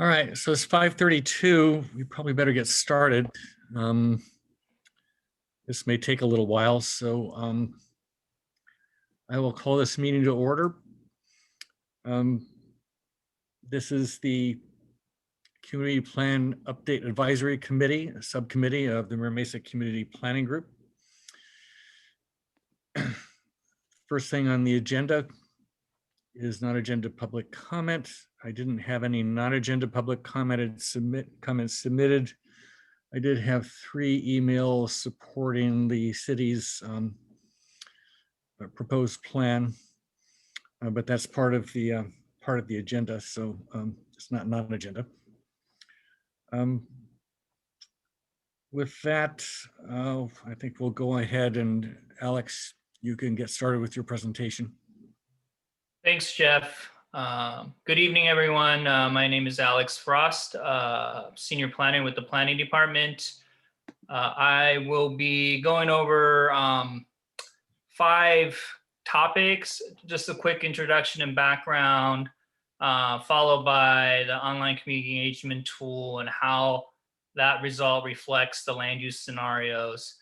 All right, so it's 5:32. We probably better get started. Um, This may take a little while, so I will call this meeting to order. This is the Community Plan Update Advisory Committee, a subcommittee of the Mira Mesa Community Planning Group. First thing on the agenda is non-agenda public comment. I didn't have any non-agenda public comments submitted. I did have 3 emails supporting the city's proposed plan, but that's part of the agenda, so it's not non-agenda. With that, I think we'll go ahead and Alex, you can get started with your presentation. Thanks, Jeff. Good evening, everyone. My name is Alex Frost, Senior Planner with the Planning Department. I will be going over 5 topics, just a quick introduction and background, followed by the online community engagement tool and how that result reflects the land use scenarios,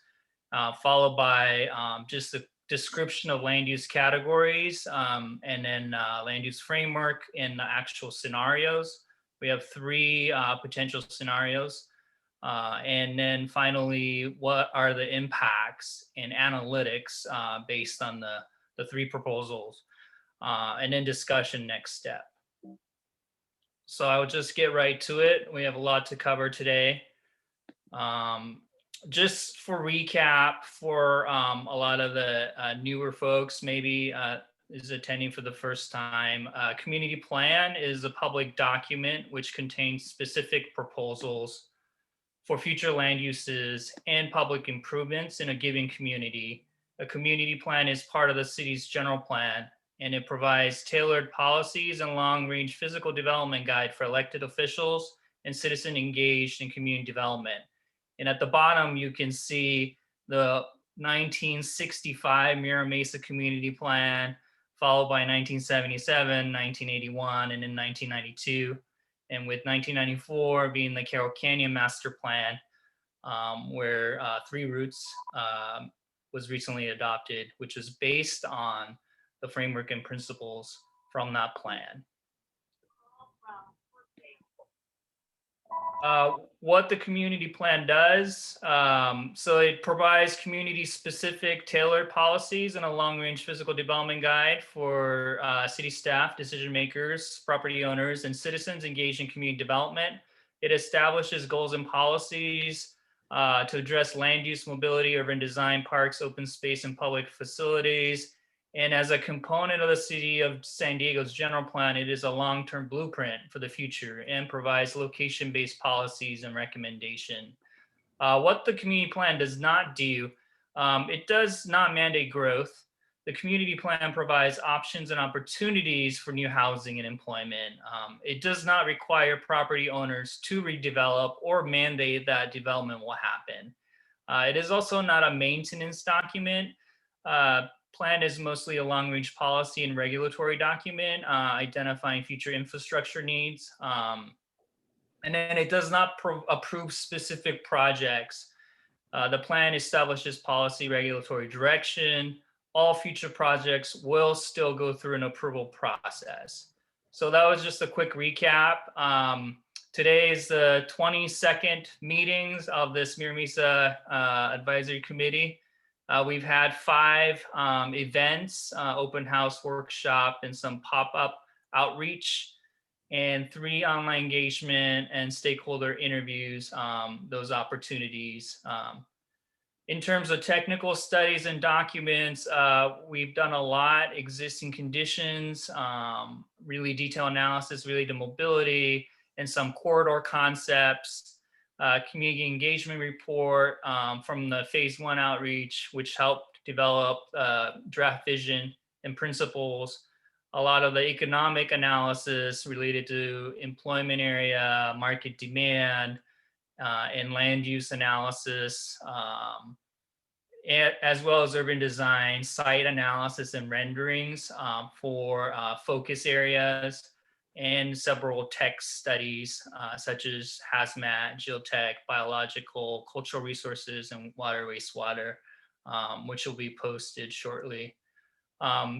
followed by just the description of land use categories, and then land use framework in the actual scenarios. We have 3 potential scenarios. And then finally, what are the impacts and analytics based on the 3 proposals, and then discussion next step. So I will just get right to it. We have a lot to cover today. Just for recap, for a lot of the newer folks, maybe is attending for the first time, community plan is a public document which contains specific proposals for future land uses and public improvements in a given community. A community plan is part of the city's general plan, and it provides tailored policies and long-range physical development guide for elected officials and citizens engaged in community development. And at the bottom, you can see the 1965 Mira Mesa Community Plan, followed by 1977, 1981, and in 1992. And with 1994 being the Carroll Canyon Master Plan, where 3 Roots was recently adopted, which was based on the framework and principles from that plan. What the community plan does, so it provides community-specific tailored policies and a long-range physical development guide for city staff, decision makers, property owners, and citizens engaged in community development. It establishes goals and policies to address land use, mobility, urban design, parks, open space, and public facilities. And as a component of the City of San Diego's general plan, it is a long-term blueprint for the future and provides location-based policies and recommendation. What the community plan does not do, it does not mandate growth. The community plan provides options and opportunities for new housing and employment. It does not require property owners to redevelop or mandate that development will happen. It is also not a maintenance document. Plan is mostly a long-range policy and regulatory document, identifying future infrastructure needs. And then it does not approve specific projects. The plan establishes policy, regulatory direction. All future projects will still go through an approval process. So that was just a quick recap. Today is the 22nd meetings of this Mira Mesa Advisory Committee. We've had 5 events, open house, workshop, and some pop-up outreach, and 3 online engagement and stakeholder interviews, those opportunities. In terms of technical studies and documents, we've done a lot, existing conditions, really detailed analysis related to mobility, and some corridor concepts. Community engagement report from the phase 1 outreach, which helped develop draft vision and principles. A lot of the economic analysis related to employment area, market demand, and land use analysis, as well as urban design, site analysis and renderings for focus areas. and several tech studies such as hazmat, geotech, biological, cultural resources, and water wastewater, which will be posted shortly.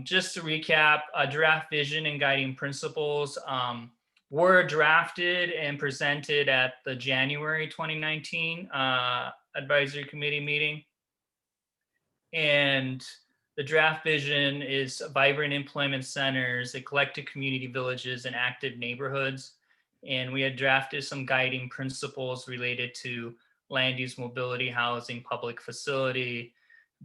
Just to recap, draft vision and guiding principles were drafted and presented at the January 2019 advisory committee meeting. And the draft vision is vibrant employment centers, eclectic community villages, and active neighborhoods. And we had drafted some guiding principles related to land use, mobility, housing, public facility,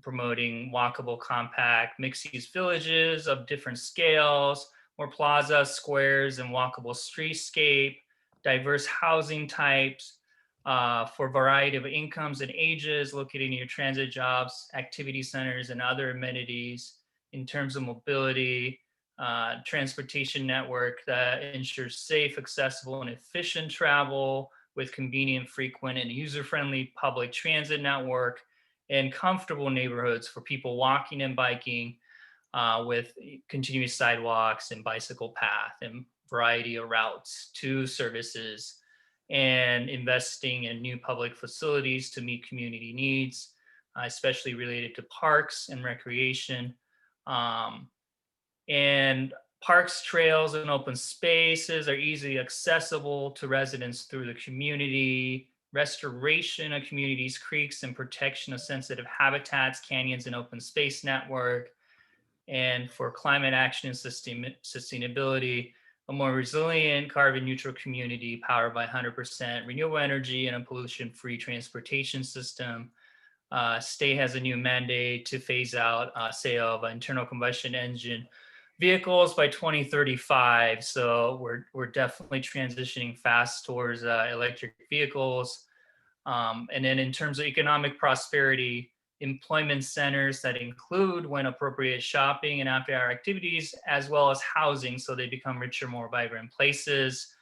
promoting walkable, compact, mixed-use villages of different scales, more plazas, squares, and walkable streetscape, diverse housing types, for a variety of incomes and ages, located near transit jobs, activity centers, and other amenities. In terms of mobility, transportation network that ensures safe, accessible, and efficient travel with convenient, frequent, and user-friendly public transit network, and comfortable neighborhoods for people walking and biking, with continuous sidewalks and bicycle path and variety of routes to services, and investing in new public facilities to meet community needs, especially related to parks and recreation. Um, and parks, trails, and open spaces are easily accessible to residents through the community. Restoration of communities, creeks, and protection of sensitive habitats, canyons, and open space network. And for climate action and sustainability, a more resilient, carbon neutral community powered by 100% renewable energy and a pollution free transportation system. State has a new mandate to phase out sale of internal combustion engine vehicles by 2035. So we're definitely transitioning fast towards electric vehicles. And then in terms of economic prosperity, employment centers that include, when appropriate, shopping and after hour activities, as well as housing, so they become richer, more vibrant places,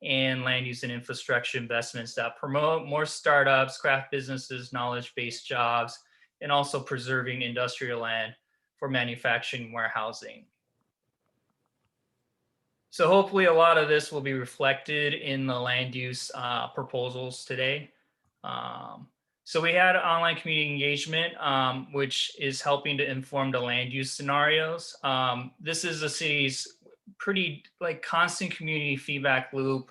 and land use and infrastructure investments that promote more startups, craft businesses, knowledge-based jobs, and also preserving industrial land for manufacturing, warehousing. So hopefully a lot of this will be reflected in the land use proposals today. Um, so we had online community engagement, which is helping to inform the land use scenarios. This is the city's pretty like constant community feedback loop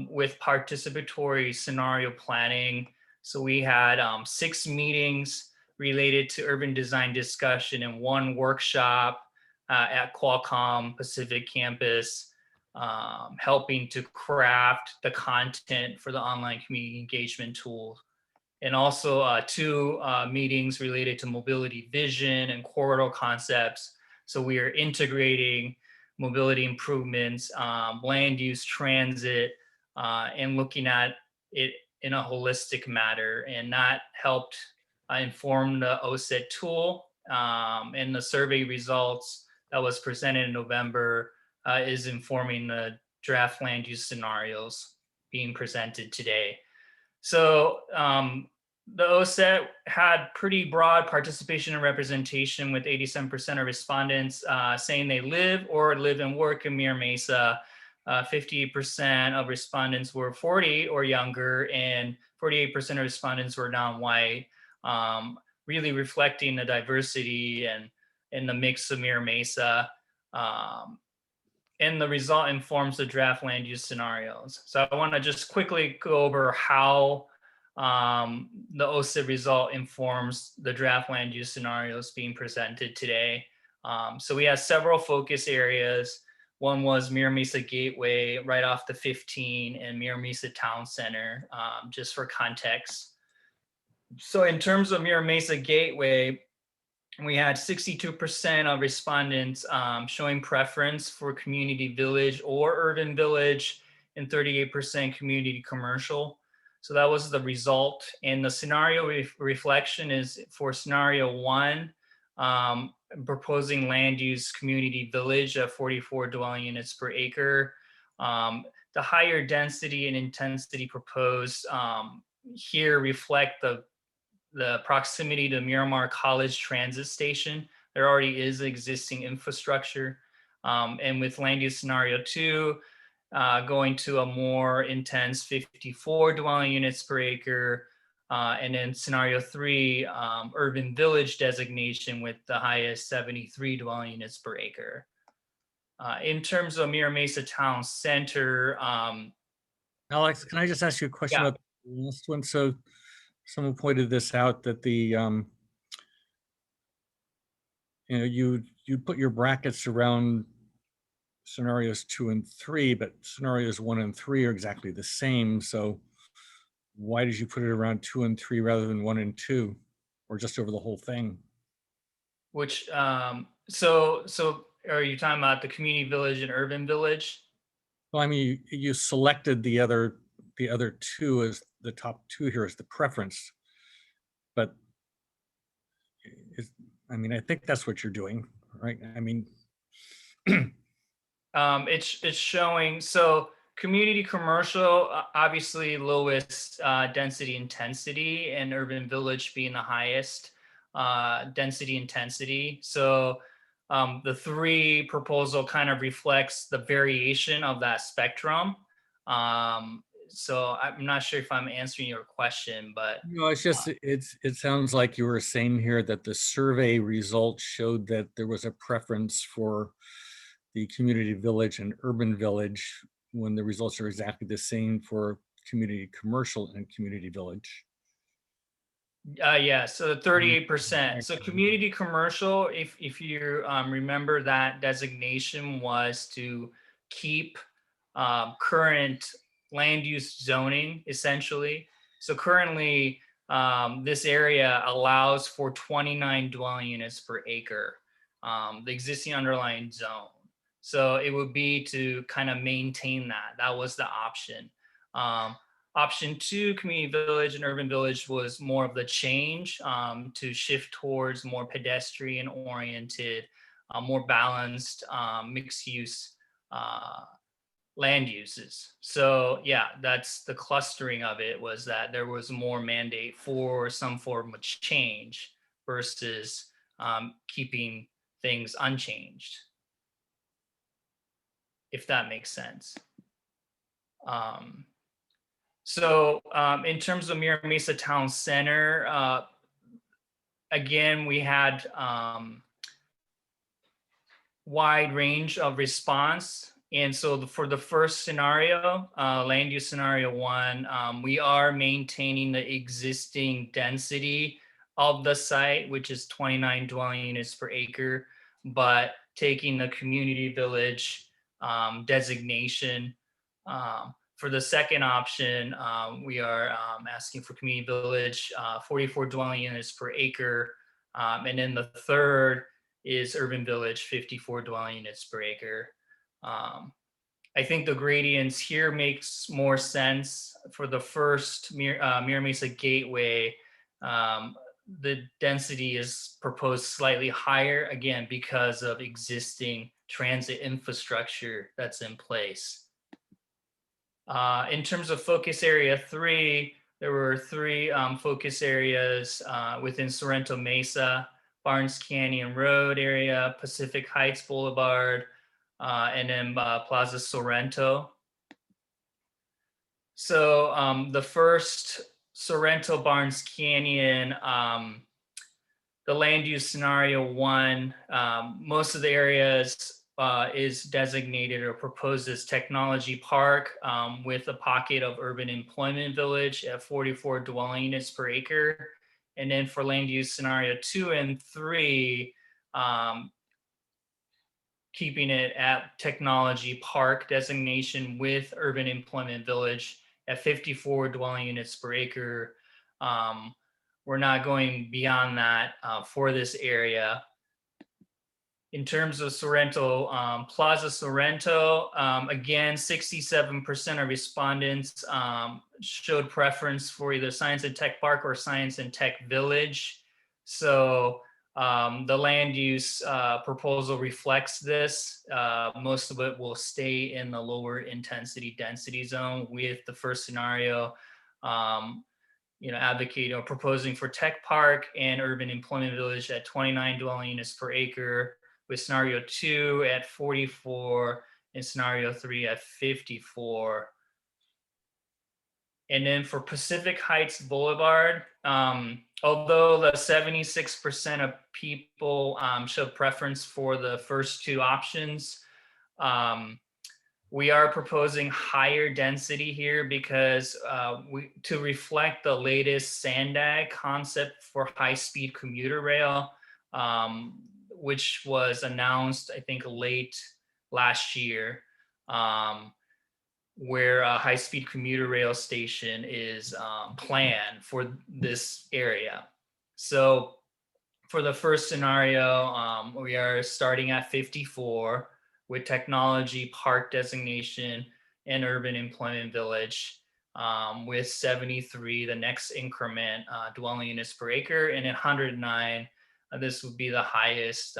with participatory scenario planning. So we had 6 meetings related to urban design discussion and 1 workshop at Qualcomm Pacific Campus, helping to craft the content for the online community engagement tool. And also 2 meetings related to mobility vision and corridor concepts. So we are integrating mobility improvements, land use, transit, and looking at it in a holistic manner. And that helped inform the OSET tool, and the survey results that was presented in November is informing the draft land use scenarios being presented today. So the OSET had pretty broad participation and representation, with 87% of respondents saying they live or live and work in Mira Mesa. 50% of respondents were 40 or younger, and 48% of respondents were non-white, really reflecting the diversity and the mix of Mira Mesa. And the result informs the draft land use scenarios. So I want to just quickly go over how the OSIT result informs the draft land use scenarios being presented today. So we have several focus areas. One was Mira Mesa Gateway right off the 15 and Mira Mesa Town Center, just for context. So in terms of Mira Mesa Gateway, we had 62% of respondents showing preference for community village or urban village, and 38% community commercial. So that was the result. And the scenario reflection is for scenario 1, proposing land use community village at 44 dwelling units per acre. The higher density and intensity proposed here reflect the proximity to Miramar College Transit Station. There already is existing infrastructure. And with land use scenario 2, going to a more intense 54 dwelling units per acre. And then scenario 3, urban village designation with the highest 73 dwelling units per acre. In terms of Mira Mesa Town Center, Alex, can I just ask you a question yeah, about the last one? So someone pointed this out that the, you put your brackets around scenarios 2 and 3, but scenarios 1 and 3 are exactly the same. So why did you put it around 2 and 3 rather than 1 and 2, or just over the whole thing? which so are you talking about the community village and urban village? Well, I mean, you selected the other two as the top two here as the preference, but is, I mean, I think that's what you're doing, right? I mean, It's showing, so community commercial, obviously lowest density intensity, and urban village being the highest density intensity. So the 3 proposal kind of reflects the variation of that spectrum. So I'm not sure if I'm answering your question, but no, it's just it sounds like you were saying here that the survey results showed that there was a preference for the community village and urban village when the results are exactly the same for community commercial and community village. yeah, so 38%. So community commercial, if you remember, that designation was to keep current land use zoning, essentially. So currently, this area allows for 29 dwelling units per acre, the existing underlying zone. So it would be to kind of maintain that. That was the option. Um, Option 2, community village and urban village, was more of the change, to shift towards more pedestrian oriented, more balanced, mixed use land uses. So yeah, that's the clustering of it, was that there was more mandate for some form of change versus keeping things unchanged, if that makes sense. Um, in terms of Mira Mesa Town Center, again, we had wide range of response. And so for the first scenario, land use scenario 1, we are maintaining the existing density of the site, which is 29 dwelling units per acre, but taking the community village designation. For the second option, we are asking for community village, 44 dwelling units per acre. And then the third is urban village, 54 dwelling units per acre. I think the gradients here makes more sense. For the first Mira Mesa Gateway, the density is proposed slightly higher, again, because of existing transit infrastructure that's in place. In terms of focus area 3, there were 3 focus areas within Sorrento Mesa: Barnes Canyon Road area, Pacific Heights Boulevard, and then Plaza Sorrento. So the first, Sorrento Barnes Canyon, the land use scenario 1, most of the areas is designated or proposed as technology park, with a pocket of urban employment village at 44 dwelling units per acre. And then for land use scenario 2 and 3, keeping it at technology park designation with urban employment village at 54 dwelling units per acre. We're not going beyond that for this area. In terms of Sorrento, Plaza Sorrento, again, 67% of respondents showed preference for either Science and Tech Park or Science and Tech Village. So the land use proposal reflects this. Most of it will stay in the lower intensity density zone, with the first scenario advocating or proposing for Tech Park and urban employment village at 29 dwelling units per acre. with scenario 2 at 44 and scenario 3 at 54. And then for Pacific Heights Boulevard, although the 76% of people showed preference for the first two options, we are proposing higher density here because to reflect the latest SANDAG concept for high-speed commuter rail, which was announced, I think, late last year. Where a high-speed commuter rail station is planned for this area. So for the first scenario, we are starting at 54 with technology park designation and urban employment village, with 73, the next increment, dwelling units per acre, and at 109, this would be the highest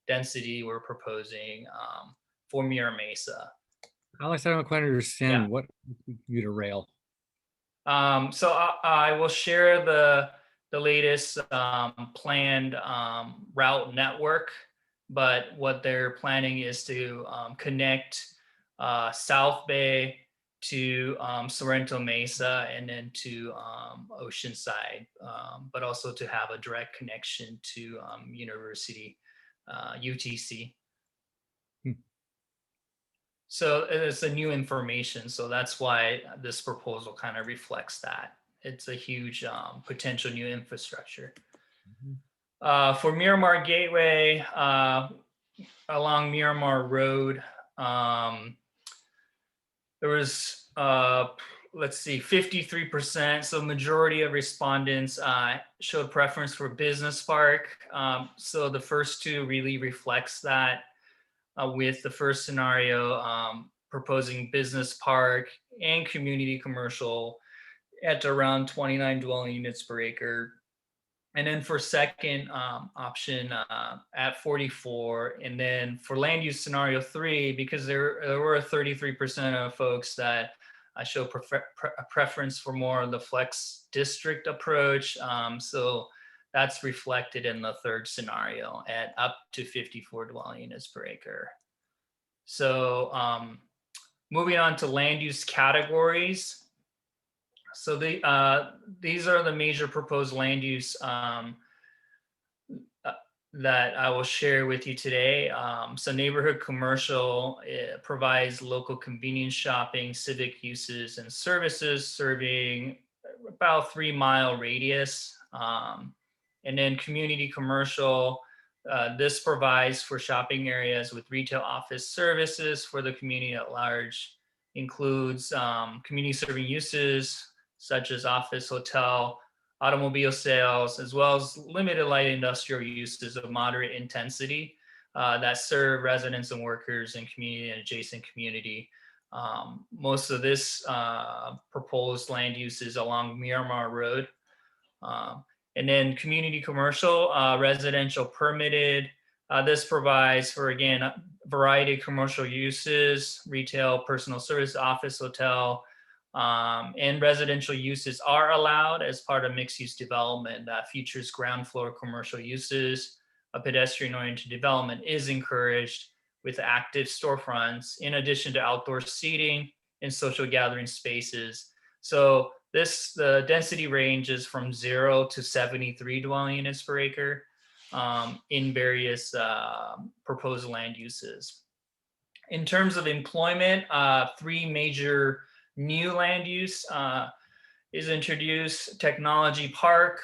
density we're proposing for Mira Mesa. Alex, I don't quite understand Yeah. what commuter rail. So I will share the latest planned route network, but what they're planning is to connect South Bay to Sorrento Mesa and then to Oceanside, but also to have a direct connection to University, UTC. So it's a new information. So that's why this proposal kind of reflects that. It's a huge potential new infrastructure. For Miramar Gateway, along Miramar Road, there was, let's see, 53%. So majority of respondents showed preference for business park. So the first two really reflects that. With the first scenario proposing business park and community commercial at around 29 dwelling units per acre. And then for second option at 44. And then for land use scenario 3, because there were 33% of folks that show a preference for more of the flex district approach. So that's reflected in the third scenario at up to 54 dwelling units per acre. So moving on to land use categories. So these are the major proposed land use that I will share with you today. So neighborhood commercial provides local convenience shopping, civic uses and services serving about 3-mile radius. And then community commercial, this provides for shopping areas with retail office services for the community at large, includes community serving uses such as office, hotel, automobile sales, as well as limited light industrial uses of moderate intensity that serve residents and workers in community and adjacent community. Most of this proposed land use is along Miramar Road. And then community commercial, residential permitted. This provides for, again, a variety of commercial uses, retail, personal service, office, hotel, and residential uses are allowed as part of mixed use development that features ground floor commercial uses. A pedestrian oriented development is encouraged with active storefronts in addition to outdoor seating and social gathering spaces. So the density ranges from 0 to 73 dwelling units per acre in various proposed land uses. In terms of employment, 3 major new land use is introduced. Technology park,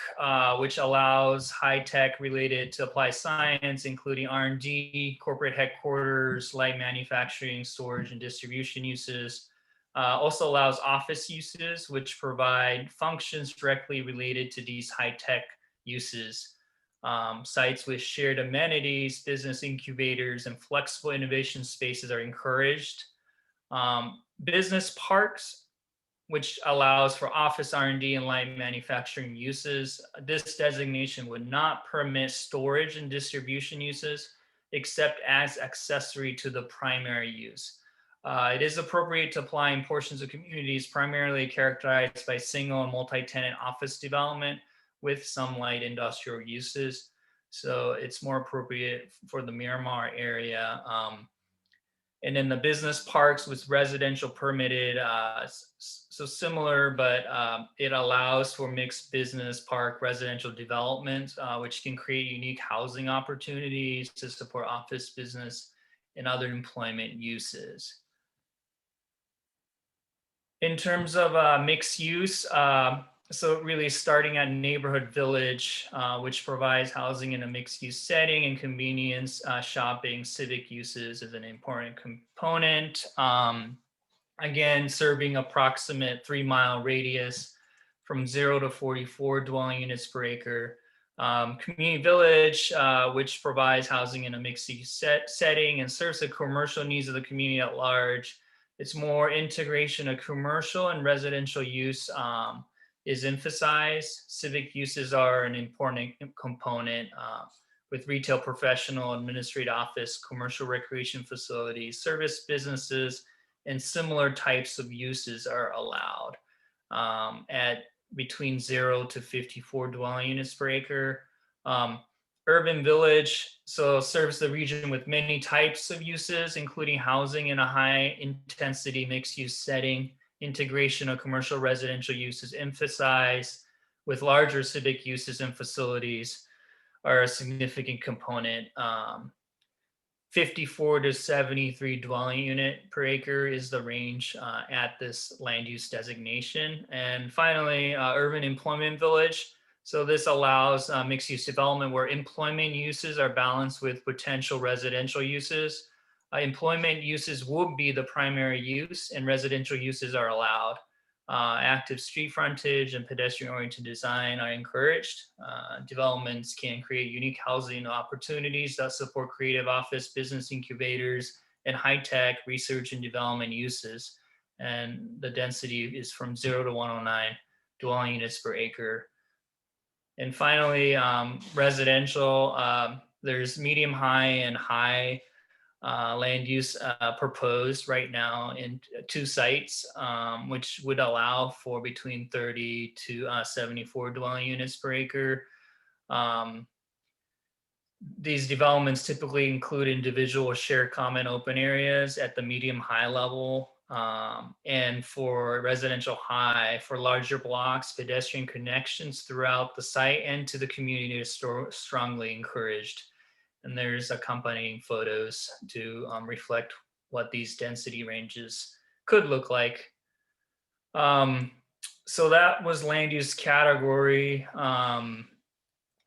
which allows high-tech related to applied science, including R&D, corporate headquarters, light manufacturing, storage, and distribution uses. Also allows office uses, which provide functions directly related to these high-tech uses. Sites with shared amenities, business incubators, and flexible innovation spaces are encouraged. Business parks, which allows for office R&D and light manufacturing uses. This designation would not permit storage and distribution uses, except as accessory to the primary use. It is appropriate to apply in portions of communities primarily characterized by single and multi-tenant office development with some light industrial uses. So it's more appropriate for the Miramar area. And then the business parks with residential permitted, so similar, but it allows for mixed business park residential development, which can create unique housing opportunities to support office business and other employment uses. In terms of mixed use, so really starting at neighborhood village, which provides housing in a mixed use setting and convenience, shopping, civic uses is an important component. Again, serving approximate 3-mile radius from 0 to 44 dwelling units per acre. Community village, which provides housing in a mixed use setting and serves the commercial needs of the community at large. It's more integration of commercial and residential use is emphasized. Civic uses are an important component with retail, professional, administrative office, commercial recreation facilities, service businesses, and similar types of uses are allowed at between 0 to 54 dwelling units per acre. Urban village, so serves the region with many types of uses, including housing in a high intensity mixed use setting. Integration of commercial residential uses emphasized, with larger civic uses and facilities are a significant component. 54 to 73 dwelling unit per acre is the range at this land use designation. And finally, urban employment village. So this allows mixed use development where employment uses are balanced with potential residential uses. Employment uses would be the primary use and residential uses are allowed. Active street frontage and pedestrian-oriented design are encouraged. Developments can create unique housing opportunities that support creative office, business incubators, and high-tech research and development uses. And the density is from 0 to 109 dwelling units per acre. And finally, residential, there's medium, high, and high land use proposed right now in 2 sites, which would allow for between 30 to 74 dwelling units per acre. These developments typically include individual shared common open areas at the medium high level. And for residential high, for larger blocks, pedestrian connections throughout the site and to the community is strongly encouraged. And there's accompanying photos to reflect what these density ranges could look like. So that was land use category. And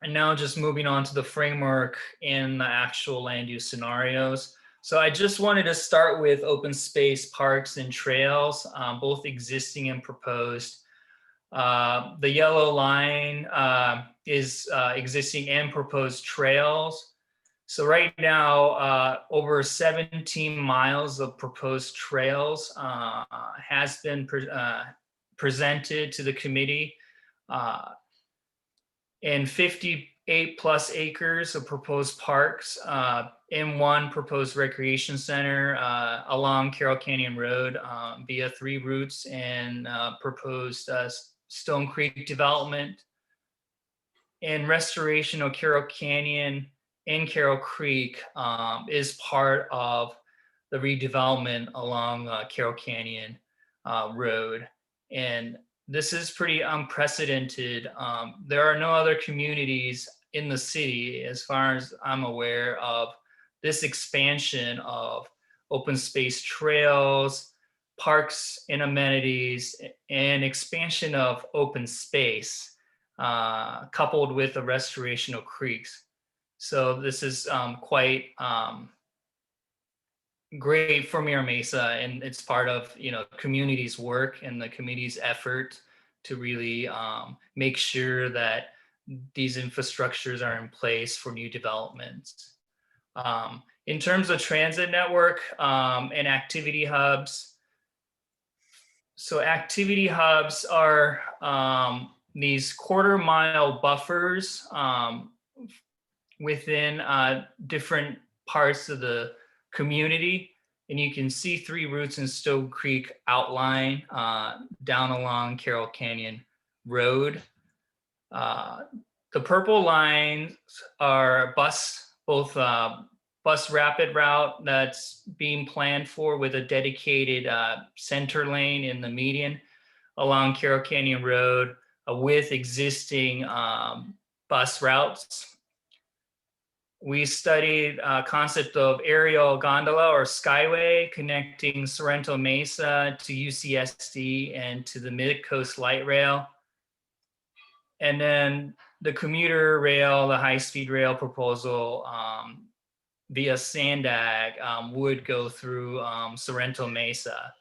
now just moving on to the framework in the actual land use scenarios. So I just wanted to start with open space, parks, and trails, both existing and proposed. The yellow line is existing and proposed trails. So right now, over 17 miles of proposed trails has been presented to the committee, and 58 plus acres of proposed parks in 1 proposed recreation center along Carroll Canyon Road via 3 routes and proposed Stone Creek development and restoration of Carroll Canyon in Carroll Creek is part of the redevelopment along Carroll Canyon Road. And this is pretty unprecedented. There are no other communities in the city, as far as I'm aware, of this expansion of open space trails, parks and amenities, and expansion of open space, coupled with the restoration of creeks. So this is quite great for Mira Mesa, and it's part of community's work and the community's effort to really make sure that these infrastructures are in place for new developments. In terms of transit network and activity hubs, so activity hubs are these 1/4 mile buffers within different parts of the community. And you can see 3 routes in Stone Creek outline down along Carroll Canyon Road. The purple lines are both bus rapid route that's being planned for with a dedicated center lane in the median along Carroll Canyon Road with existing bus routes. We studied concept of aerial gondola or skyway connecting Sorrento Mesa to UCSD and to the Mid-Coast Light Rail. And then the commuter rail, the high-speed rail proposal via Sandag would go through Sorrento Mesa.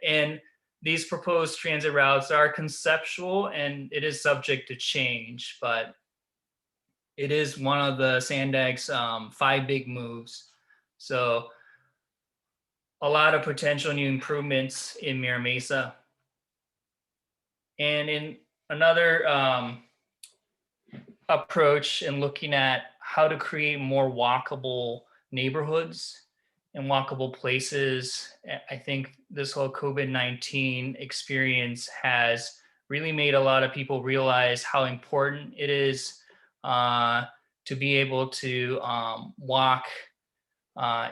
And these proposed transit routes are conceptual and it is subject to change, but it is one of the Sandag's 5 big moves. So a lot of potential new improvements in Mira Mesa. And in another approach in looking at how to create more walkable neighborhoods and walkable places, I think this whole COVID-19 experience has really made a lot of people realize how important it is to be able to walk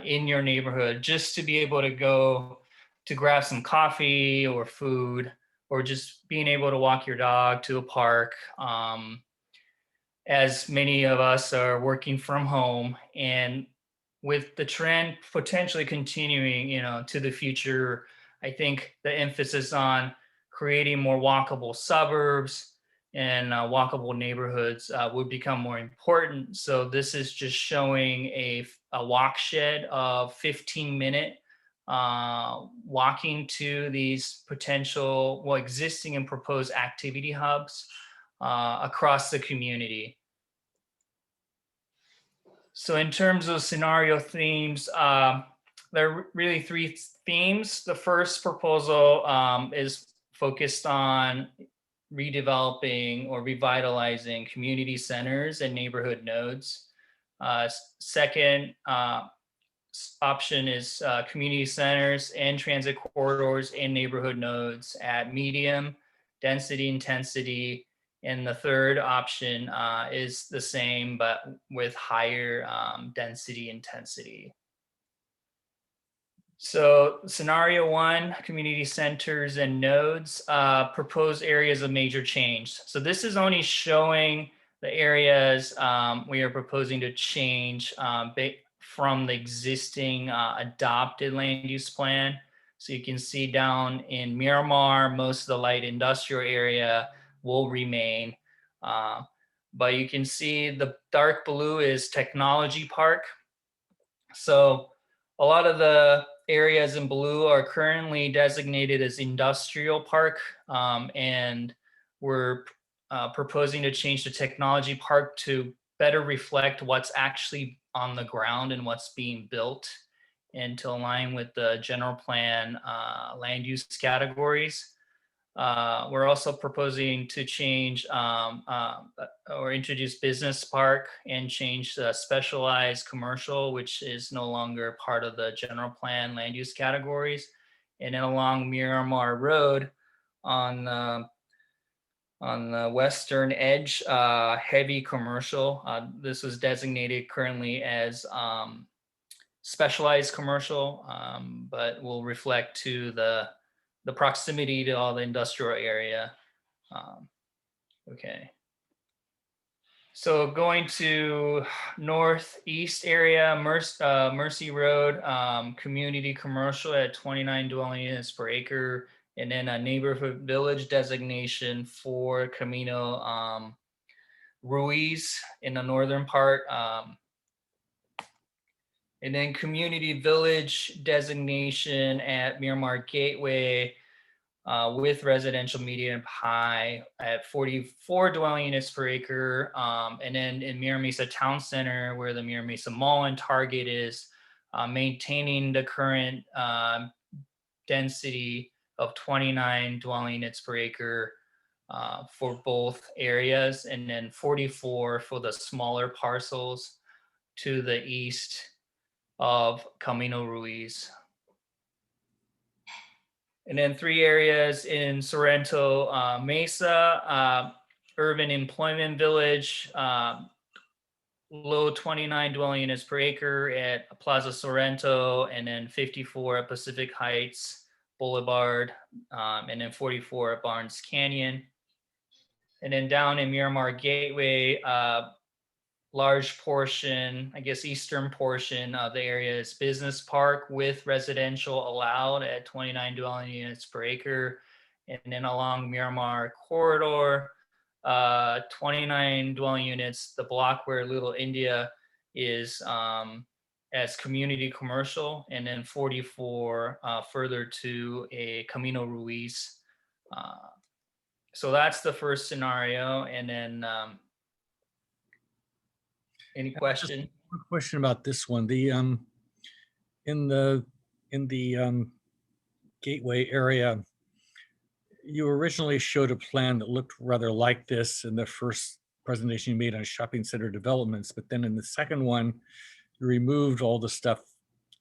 in your neighborhood, just to be able to go to grab some coffee or food, or just being able to walk your dog to a park. As many of us are working from home, and with the trend potentially continuing, to the future, I think the emphasis on creating more walkable suburbs and walkable neighborhoods would become more important. So this is just showing a walk shed of 15-minute walking to these potential, existing and proposed activity hubs across the community. So in terms of scenario themes, there are really 3 themes. The first proposal is focused on redeveloping or revitalizing community centers and neighborhood nodes. Second option is community centers and transit corridors and neighborhood nodes at medium density intensity. And the third option is the same, but with higher density intensity. So scenario 1, community centers and nodes, proposed areas of major change. So this is only showing the areas we are proposing to change from the existing adopted land use plan. So you can see down in Miramar, most of the light industrial area will remain. But you can see the dark blue is technology park. So a lot of the areas in blue are currently designated as industrial park, and we're proposing to change the technology park to better reflect what's actually on the ground and what's being built, and to align with the general plan land use categories. We're also proposing to change or introduce business park and change the specialized commercial, which is no longer part of the general plan land use categories. And then along Miramar Road on the western edge, heavy commercial. This was designated currently as specialized commercial, but will reflect to the proximity to all the industrial area. Okay. So going to northeast area, Mercy Road, community commercial at 29 dwelling units per acre, and then a neighborhood village designation for Camino Ruiz in the northern part. And then community village designation at Miramar Gateway with residential medium high at 44 dwelling units per acre. And then in Mira Mesa Town Center, where the Mira Mesa Mall and Target is, maintaining the current density of 29 dwelling units per acre for both areas, and then 44 for the smaller parcels to the east of Camino Ruiz. And then 3 areas in Sorrento Mesa, urban employment village, low 29 dwelling units per acre at Plaza Sorrento, and then 54 at Pacific Heights Boulevard, and then 44 at Barnes Canyon. And then down in Miramar Gateway, large portion, I guess eastern portion of the area is business park with residential allowed at 29 dwelling units per acre. And then along Miramar corridor, 29 dwelling units, the block where Little India is as community commercial, and then 44 further to a Camino Ruiz. So that's the first scenario. And then any question? One question about this one. The in the Gateway area, you originally showed a plan that looked rather like this in the first presentation you made on shopping center developments, but then in the second one, you removed all the stuff,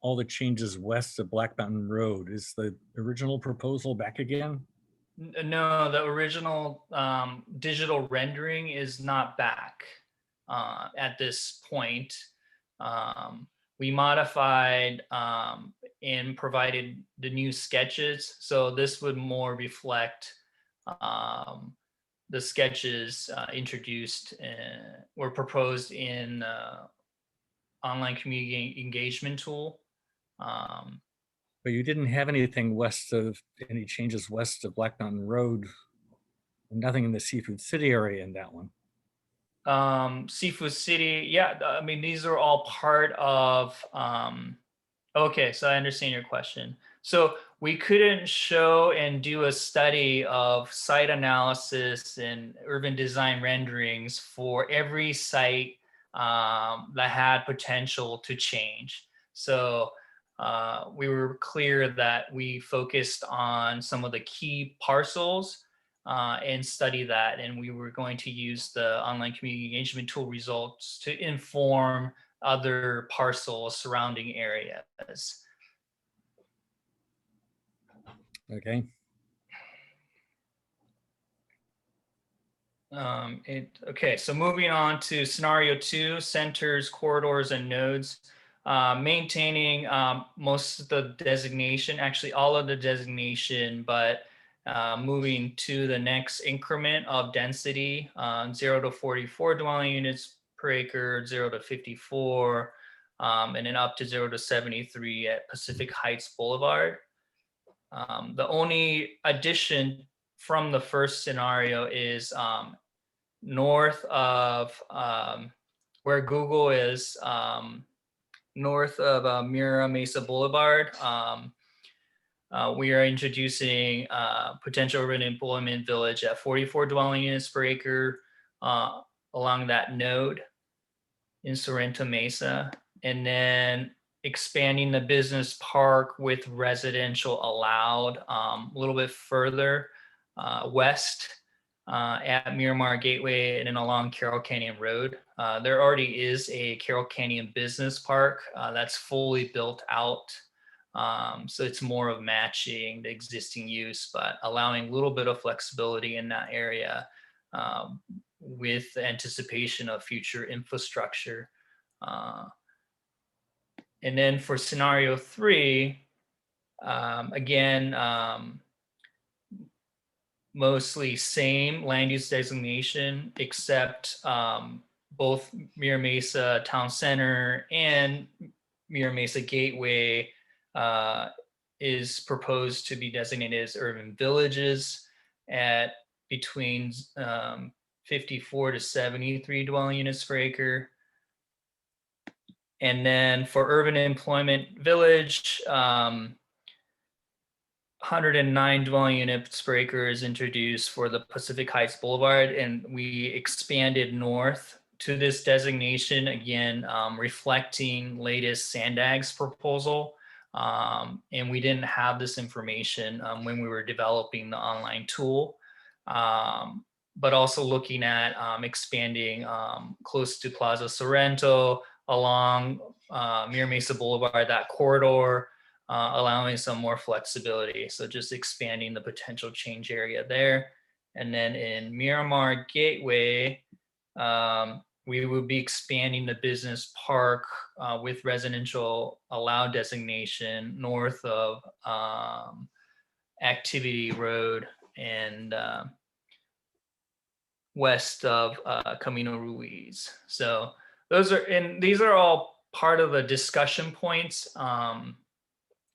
all the changes west of Black Mountain Road. Is the original proposal back again? No, the original digital rendering is not back at this point. We modified and provided the new sketches, so this would more reflect the sketches introduced or proposed in online community engagement tool. But you didn't have anything any changes west of Black Mountain Road, nothing in the Seafood City area in that one. Seafood City, yeah, I mean, these are all part of, okay, so I understand your question. So we couldn't show and do a study of site analysis and urban design renderings for every site that had potential to change. So we were clear that we focused on some of the key parcels and study that. And we were going to use the online community engagement tool results to inform other parcels surrounding areas. Okay. Okay, so moving on to scenario 2, centers, corridors, and nodes. Maintaining most of the designation, actually all of the designation, but moving to the next increment of density, 0 to 44 dwelling units per acre, 0 to 54, and then up to 0 to 73 at Pacific Heights Boulevard. The only addition from the first scenario is north of where Google is, north of Mira Mesa Boulevard. We are introducing potential urban employment village at 44 dwelling units per acre along that node in Sorrento Mesa, and then expanding the business park with residential allowed a little bit further west at Miramar Gateway and then along Carroll Canyon Road. There already is a Carroll Canyon Business Park that's fully built out. So it's more of matching the existing use, but allowing a little bit of flexibility in that area with the anticipation of future infrastructure. And then for scenario 3, again, mostly same land use designation, except both Mira Mesa Town Center and Mira Mesa Gateway is proposed to be designated as urban villages at between 54 to 73 dwelling units per acre. And then for urban employment village, 109 dwelling units per acre is introduced for the Pacific Heights Boulevard, and we expanded north to this designation, again, reflecting latest Sandag's proposal. And we didn't have this information when we were developing the online tool, but also looking at expanding close to Plaza Sorrento along Mira Mesa Boulevard, that corridor, allowing some more flexibility. So just expanding the potential change area there. And then in Miramar Gateway, we will be expanding the business park with residential allowed designation north of Activity Road and west of Camino Ruiz. So these are all part of the discussion points.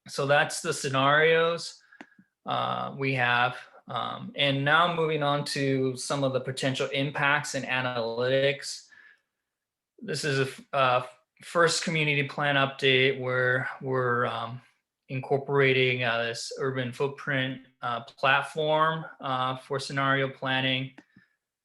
So that's the scenarios we have. And now moving on to some of the potential impacts and analytics. This is a first community plan update where we're incorporating this urban footprint platform for scenario planning.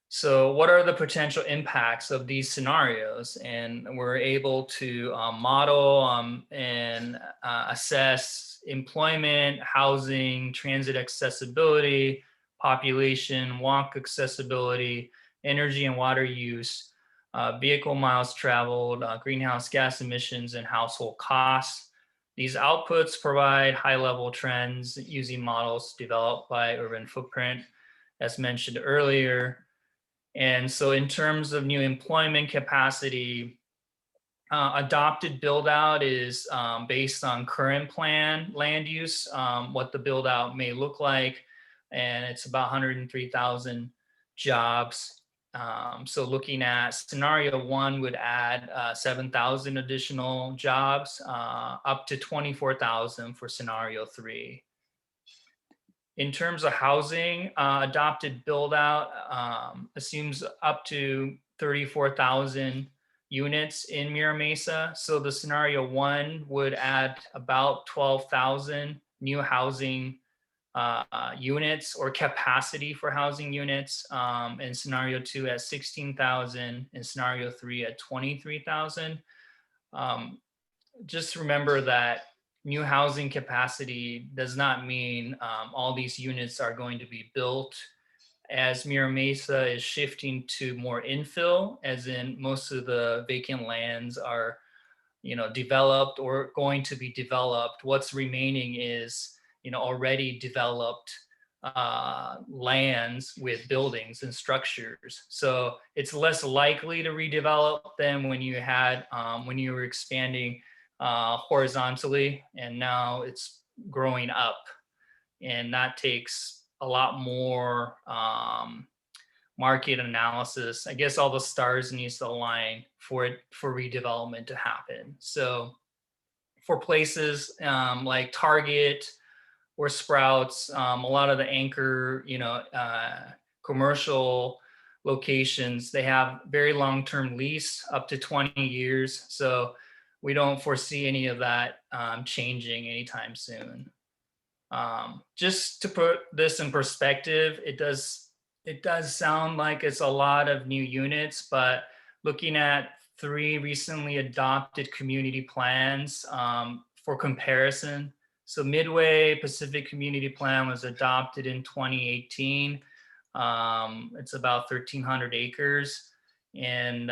So what are the potential impacts of these scenarios? And we're able to model and assess employment, housing, transit accessibility, population, walk accessibility, energy and water use, vehicle miles traveled, greenhouse gas emissions, and household costs. These outputs provide high-level trends using models developed by Urban Footprint, as mentioned earlier. And so in terms of new employment capacity, adopted build out is based on current plan land use, what the build out may look like. And it's about 103,000 jobs. So looking at scenario one would add 7,000 additional jobs, up to 24,000 for scenario three. In terms of housing, adopted build out assumes up to 34,000 units in Mira Mesa. So the scenario one would add about 12,000 new housing units or capacity for housing units. And scenario two at 16,000 and scenario three at 23,000. Just remember that new housing capacity does not mean all these units are going to be built, as Mira Mesa is shifting to more infill, as in most of the vacant lands are, developed or going to be developed. What's remaining is, already developed lands with buildings and structures. So it's less likely to redevelop than when you had when you were expanding horizontally, and now it's growing up, and that takes a lot more market analysis. I guess all the stars needs to align for redevelopment to happen. So for places like Target or Sprouts, a lot of the anchor, commercial locations, they have very long-term lease, up to 20 years. So we don't foresee any of that changing anytime soon. Just to put this in perspective, it does sound like it's a lot of new units, but looking at 3 recently adopted community plans for comparison. So Midway Pacific Community Plan was adopted in 2018. It's about 1,300 acres, and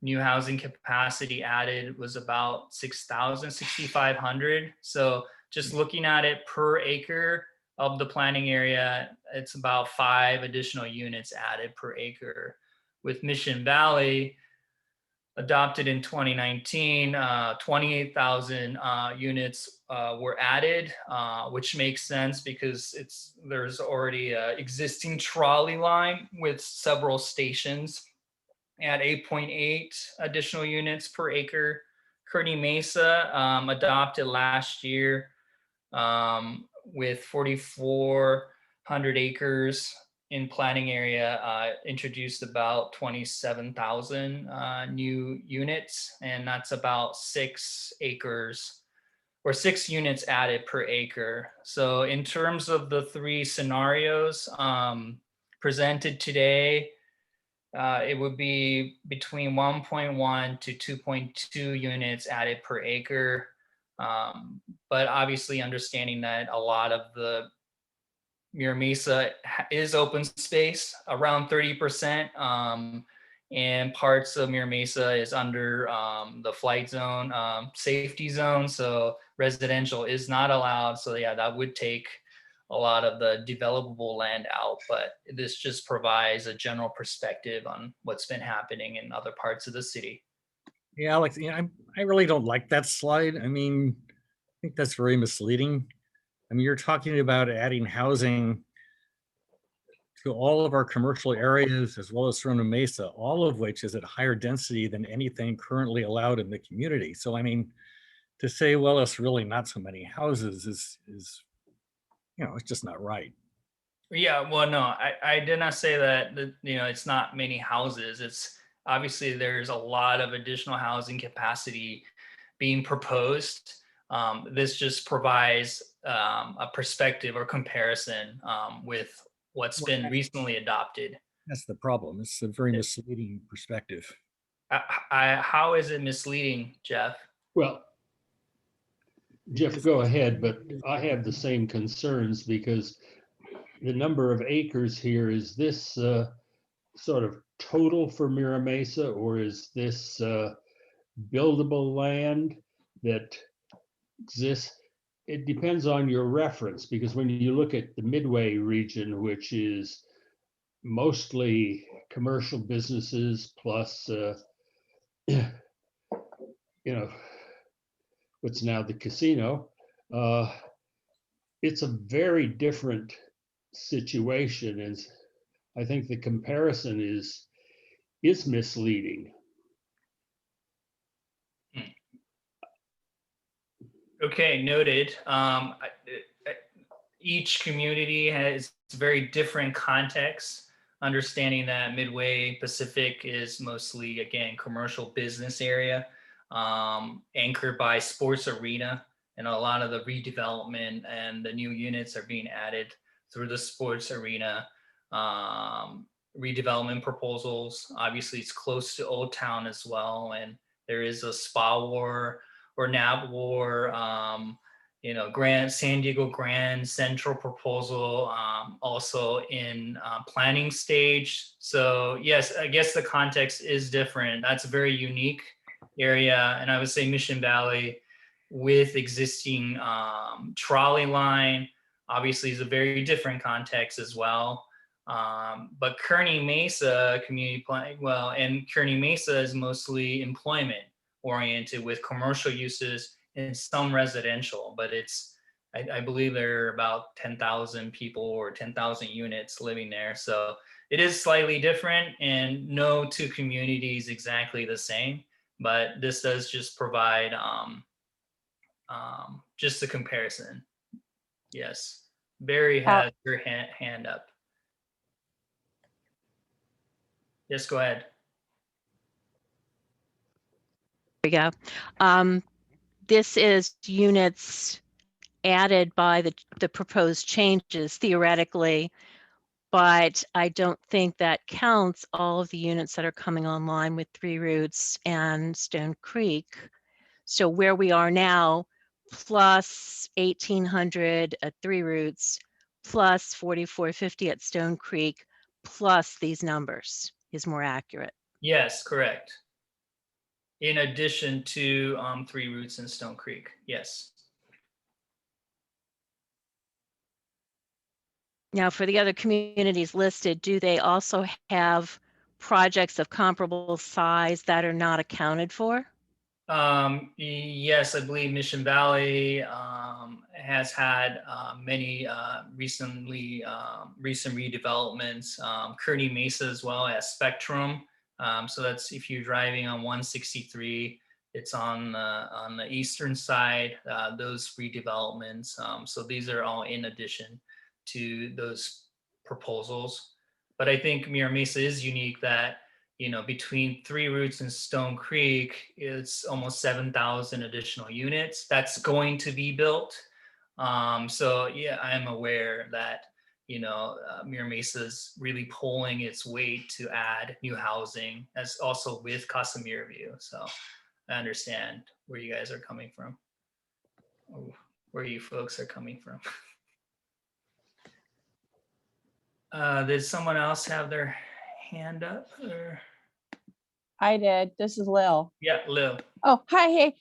new housing capacity added was about 6,500. So just looking at it per acre of the planning area, it's about 5 additional units added per acre. With Mission Valley, adopted in 2019, 28,000 units were added, which makes sense because there's already an existing trolley line with several stations at 8.8 additional units per acre. Kearney Mesa adopted last year with 4,400 acres in planning area, introduced about 27,000 new units, and that's about 6 acres or 6 units added per acre. So in terms of the 3 scenarios presented today, it would be between 1.1 to 2.2 units added per acre. But obviously understanding that a lot of the Mira Mesa is open space, around 30%, and parts of Mira Mesa is under the flight zone, safety zone. So residential is not allowed. So yeah, that would take a lot of the developable land out, but this just provides a general perspective on what's been happening in other parts of the city. Yeah, Alex, I really don't like that slide. I mean, I think that's very misleading. I mean, you're talking about adding housing to all of our commercial areas as well as Mira Mesa, all of which is at higher density than anything currently allowed in the community. So, I mean, to say, well, it's really not so many houses is it's just not right. Yeah, well, no, I did not say that, it's not many houses. It's obviously there's a lot of additional housing capacity being proposed. This just provides a perspective or comparison with what's Well, been recently adopted. that's the problem. It's a very misleading perspective. How is it misleading, Jeff? Well, Jeff, go ahead, but I have the same concerns because the number of acres here, is this sort of total for Mira Mesa, or is this buildable land that exists? It depends on your reference, because when you look at the Midway region, which is mostly commercial businesses plus, you know, what's now the casino, it's a very different situation, and I think the comparison is misleading. Okay, noted. Each community has very different contexts. Understanding that Midway Pacific is mostly, again, commercial business area, anchored by sports arena, and a lot of the redevelopment and the new units are being added through the sports arena redevelopment proposals. Obviously, it's close to Old Town as well, and there is a spa war or NAB war, Grand San Diego Grand Central proposal, also in planning stage. So yes, I guess the context is different. That's a very unique area, and I would say Mission Valley with existing trolley line obviously is a very different context as well. But Kearny Mesa community plan, and Kearny Mesa is mostly employment oriented with commercial uses and some residential, but I believe there are about 10,000 people or 10,000 units living there. So it is slightly different, and no two communities exactly the same, but this does just provide just a comparison. Yes. Barry has your hand up. Yes, go ahead. We go. This is units added by the proposed changes theoretically, but I don't think that counts all of the units that are coming online with Three Roots and Stone Creek. So where we are now, plus 1,800 at Three Roots, plus 4,450 at Stone Creek, plus these numbers is more accurate. Yes, correct. In addition to Three Roots and Stone Creek, yes. Now, for the other communities listed, do they also have projects of comparable size that are not accounted for? Yes, I believe Mission Valley has had many recent redevelopments. Kearny Mesa as well as Spectrum. So that's if you're driving on 163, it's on the eastern side, those redevelopments. So these are all in addition to those proposals. But I think Mira Mesa is unique that, between Three Roots and Stone Creek, it's almost 7,000 additional units that's going to be built. So yeah, I'm aware that, Mira Mesa is really pulling its weight to add new housing, as also with Casa Mira View. So I understand where you guys are coming from, where you folks are coming from. Did someone else have their hand up? Or? I did. This is Lil. Yeah, Lil. Oh, hi. Hey,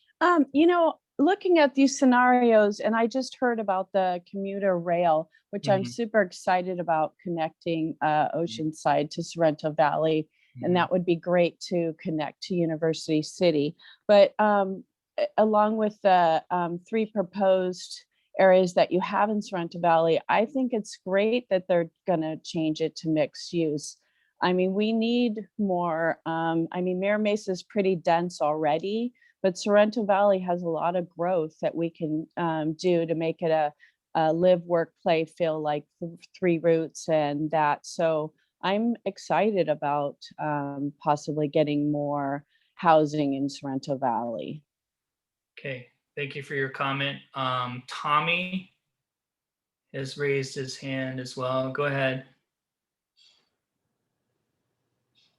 looking at these scenarios, and I just heard about the commuter rail, which I'm Mhm. super excited about, connecting Oceanside to Sorrento Valley, Mhm. and that would be great to connect to University City. But along with the 3 proposed areas that you have in Sorrento Valley, I think it's great that they're going to change it to mixed use. I mean, we need more. I mean, Mira Mesa is pretty dense already, but Sorrento Valley has a lot of growth that we can do to make it a live, work, play, feel like 3 roots and that. So I'm excited about possibly getting more housing in Sorrento Valley. Okay, thank you for your comment. Tommy has raised his hand as well. Go ahead.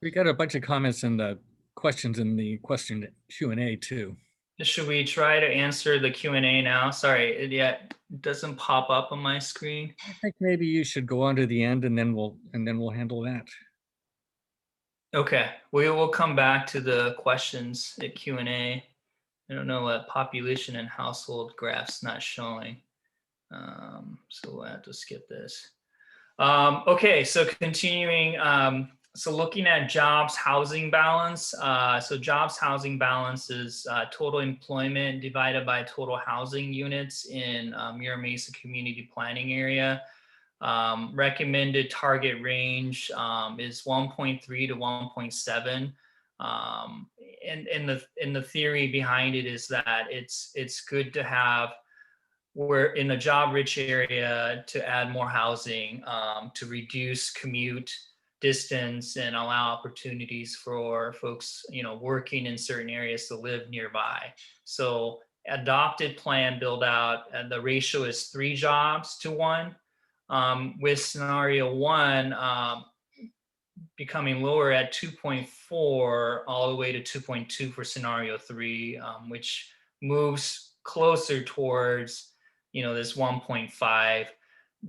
We got a bunch of comments in the questions in the question Q&A too. Should we try to answer the Q&A now? Sorry, it doesn't pop up on my screen. I think maybe you should go on to the end and then we'll handle that. Okay, we will come back to the questions at Q&A. I don't know what population and household graphs not showing. So we'll have to skip this. Okay, so continuing, so looking at jobs housing balance. So jobs housing balance is total employment divided by total housing units in Mira Mesa community planning area. Recommended target range is 1.3 to 1.7. And the theory behind it is that it's good to have, we're in a job rich area, to add more housing, to reduce commute distance and allow opportunities for folks, working in certain areas to live nearby. So adopted plan build out, and the ratio is 3 jobs to 1. With scenario 1 becoming lower at 2.4 all the way to 2.2 for scenario 3, which moves closer towards this 1.5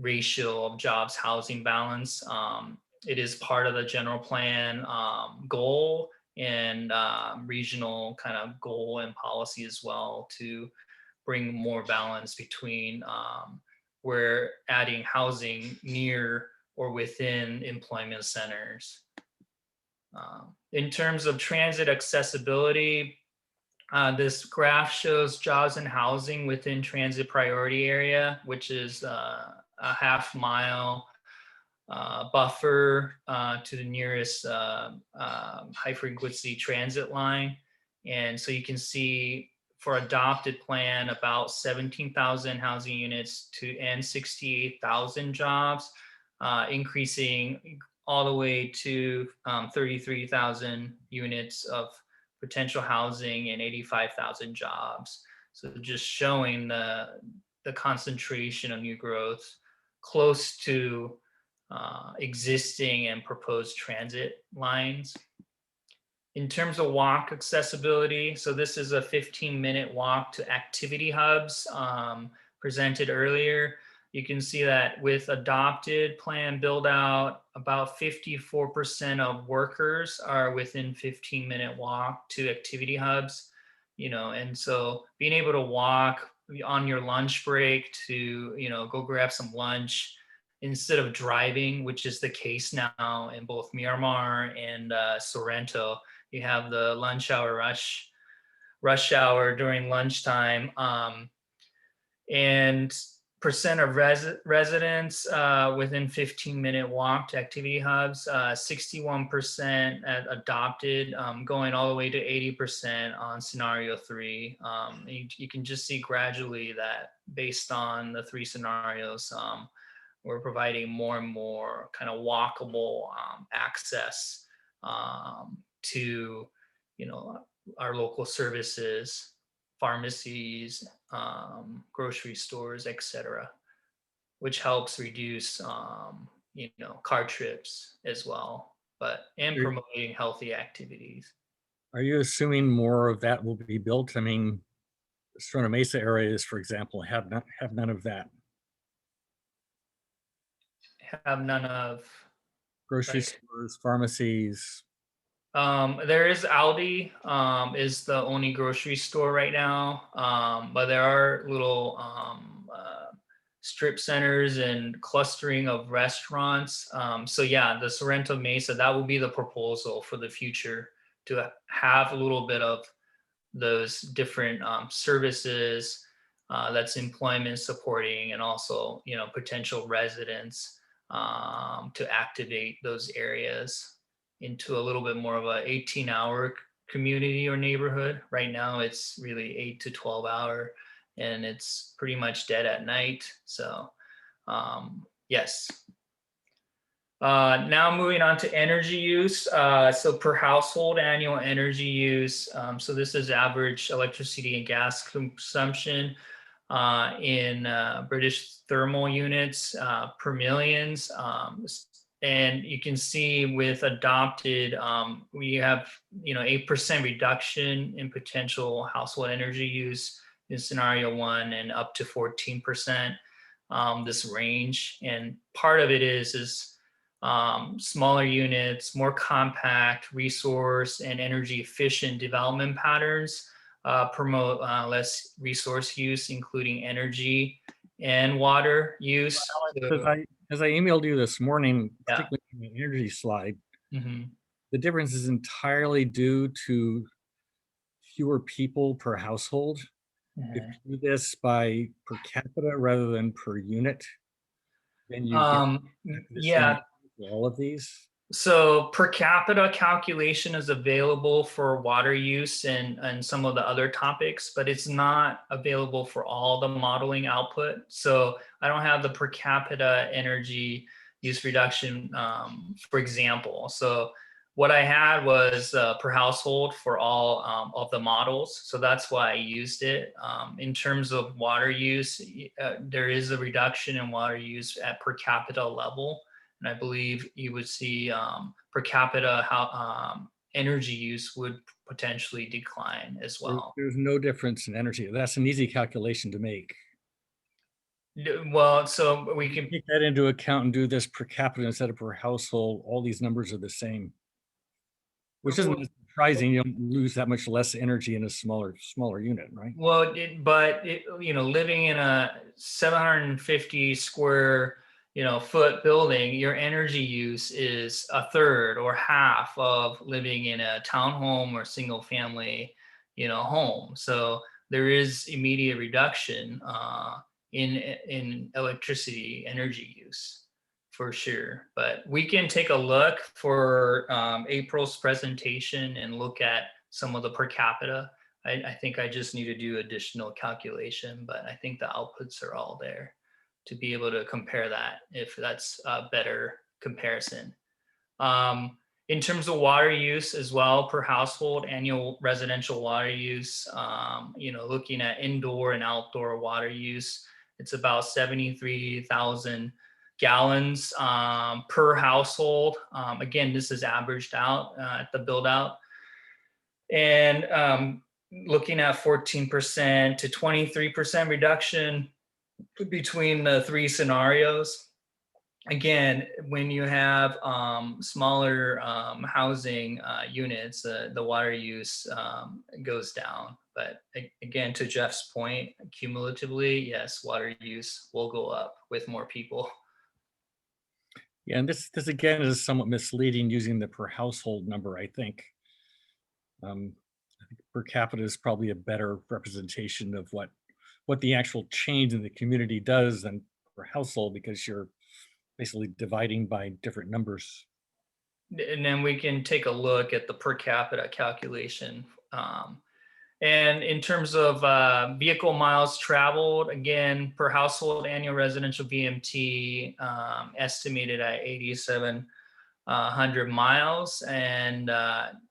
ratio of jobs housing balance. It is part of the general plan goal and regional kind of goal and policy as well, to bring more balance between we're adding housing near or within employment centers. In terms of transit accessibility, this graph shows jobs and housing within transit priority area, which is a half-mile buffer to the nearest high-frequency transit line. And so you can see for adopted plan, about 17,000 housing units and 68,000 jobs, increasing all the way to 33,000 units of potential housing and 85,000 jobs. So just showing the concentration of new growth close to existing and proposed transit lines. In terms of walk accessibility, so this is a 15-minute walk to activity hubs presented earlier. You can see that with adopted plan build out, about 54% of workers are within 15-minute walk to activity hubs, and so being able to walk on your lunch break to, go grab some lunch instead of driving, which is the case now in both Miramar and Sorrento. You have the lunch hour rush hour during lunchtime, and percent of residents within 15-minute walk to activity hubs, 61% at adopted, going all the way to 80% on scenario 3. You can just see gradually that based on the 3 scenarios, we're providing more and more kind of walkable access to, our local services, pharmacies, grocery stores, etc., which helps reduce, car trips as well, and promoting healthy activities. Are you assuming more of that will be built? I mean, Sorrento Mesa areas, for example, have none of that. Have none of Grocery like, stores, pharmacies. There is Aldi, is the only grocery store right now. But there are little strip centers and clustering of restaurants. So yeah, the Sorrento Mesa, that will be the proposal for the future, to have a little bit of those different services that's employment supporting, and also, potential residents, to activate those areas into a little bit more of a 18-hour community or neighborhood. Right now, it's really 8 to 12 hour, and it's pretty much dead at night. So, yes. Now moving on to energy use. So per household annual energy use. So this is average electricity and gas consumption in British thermal units per millions. And you can see with adopted, we have 8% reduction in potential household energy use in scenario 1, and up to 14%. This range, and part of it is smaller units, more compact, resource and energy efficient development patterns promote less resource use, including energy and water use. As I emailed you this morning, Yeah. particularly in the energy slide, Mhm. the difference is entirely due to fewer people per household. If Mhm. you do this by per capita rather than per unit, then you get the Yeah. same for all of these. So per capita calculation is available for water use and some of the other topics, but it's not available for all the modeling output. So I don't have the per capita energy use reduction, for example. So what I had was per household for all of the models. So that's why I used it. In terms of water use, there is a reduction in water use at per capita level. And I believe you would see per capita how energy use would potentially decline as well. There's no difference in energy. That's an easy calculation to make. Well, so we can, Take that into account and do this per capita instead of per household. All these numbers are the same, which isn't surprising. You don't lose that much less energy in a smaller unit, right? well, living in a 750 square foot building, your energy use is a third or half of living in a townhome or single family home. So there is immediate reduction in electricity energy use for sure. But we can take a look for April's presentation and look at some of the per capita. I think I just need to do additional calculation, but I think the outputs are all there to be able to compare that, if that's a better comparison. In terms of water use as well, per household, annual residential water use, looking at indoor and outdoor water use, it's about 73,000 gallons per household. Again, this is averaged out at the build out. And looking at 14% to 23% reduction between the three scenarios. Again, when you have smaller housing units, the water use goes down. But again, to Jeff's point, cumulatively, yes, water use will go up with more people. Yeah, and this again is somewhat misleading using the per household number, I think. I think per capita is probably a better representation of what the actual change in the community does than per household, because you're basically dividing by different numbers. And then we can take a look at the per capita calculation. And in terms of vehicle miles traveled, again, per household annual residential VMT estimated at 8,700 miles, and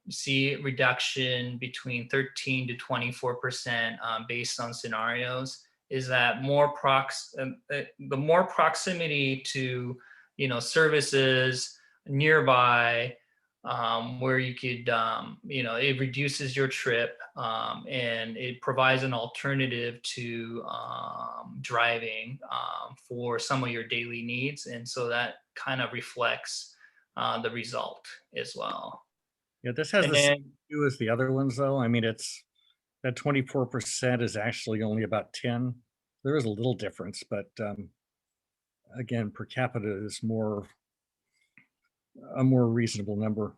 see reduction between 13 to 24% based on scenarios. Is that the more proximity to services nearby, where you could it reduces your trip, and it provides an alternative to driving for some of your daily needs, and so that kind of reflects the result as well. Yeah, this has And the same then, view as the other ones, though. I mean, it's that 24% is actually only about 10. There is a little difference, but again, per capita is a more reasonable number.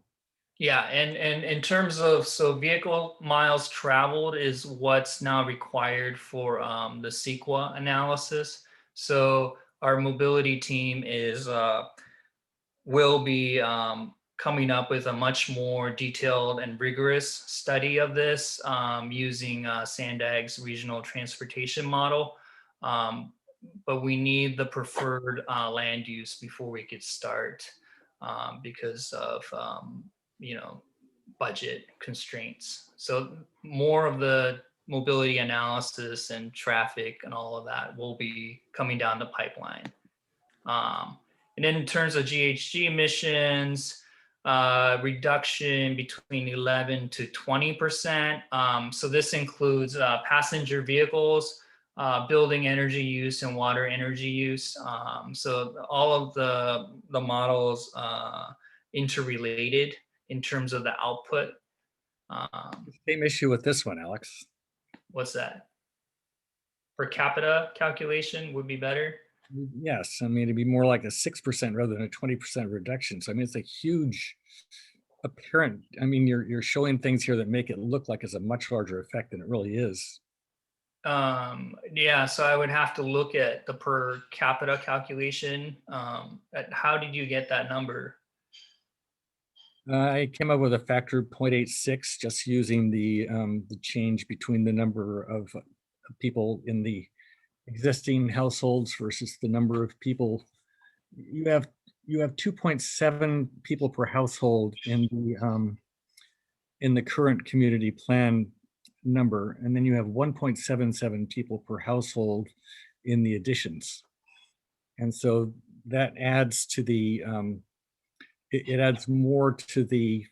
yeah, and in terms of, so vehicle miles traveled is what's now required for the CEQA analysis. So our mobility team will be coming up with a much more detailed and rigorous study of this using Sandag's regional transportation model. But we need the preferred land use before we could start because of budget constraints. So more of the mobility analysis and traffic and all of that will be coming down the pipeline. And then in terms of GHG emissions, reduction between 11 to 20%. So this includes passenger vehicles, building energy use, and water energy use. So all of the models interrelated in terms of the output. Same issue with this one, Alex. What's that? Per capita calculation would be better. Yes, I mean, it'd be more like a 6% rather than a 20% reduction. So I mean, it's a huge apparent. I mean, you're showing things here that make it look like it's a much larger effect than it really is. Yeah, so I would have to look at the per capita calculation. How did you get that number? I came up with a factor of 0.86, just using the change between the number of people in the existing households versus the number of people. You have 2.7 people per household in the current community plan number, and then you have 1.77 people per household in the additions. And so that adds to the it adds more to the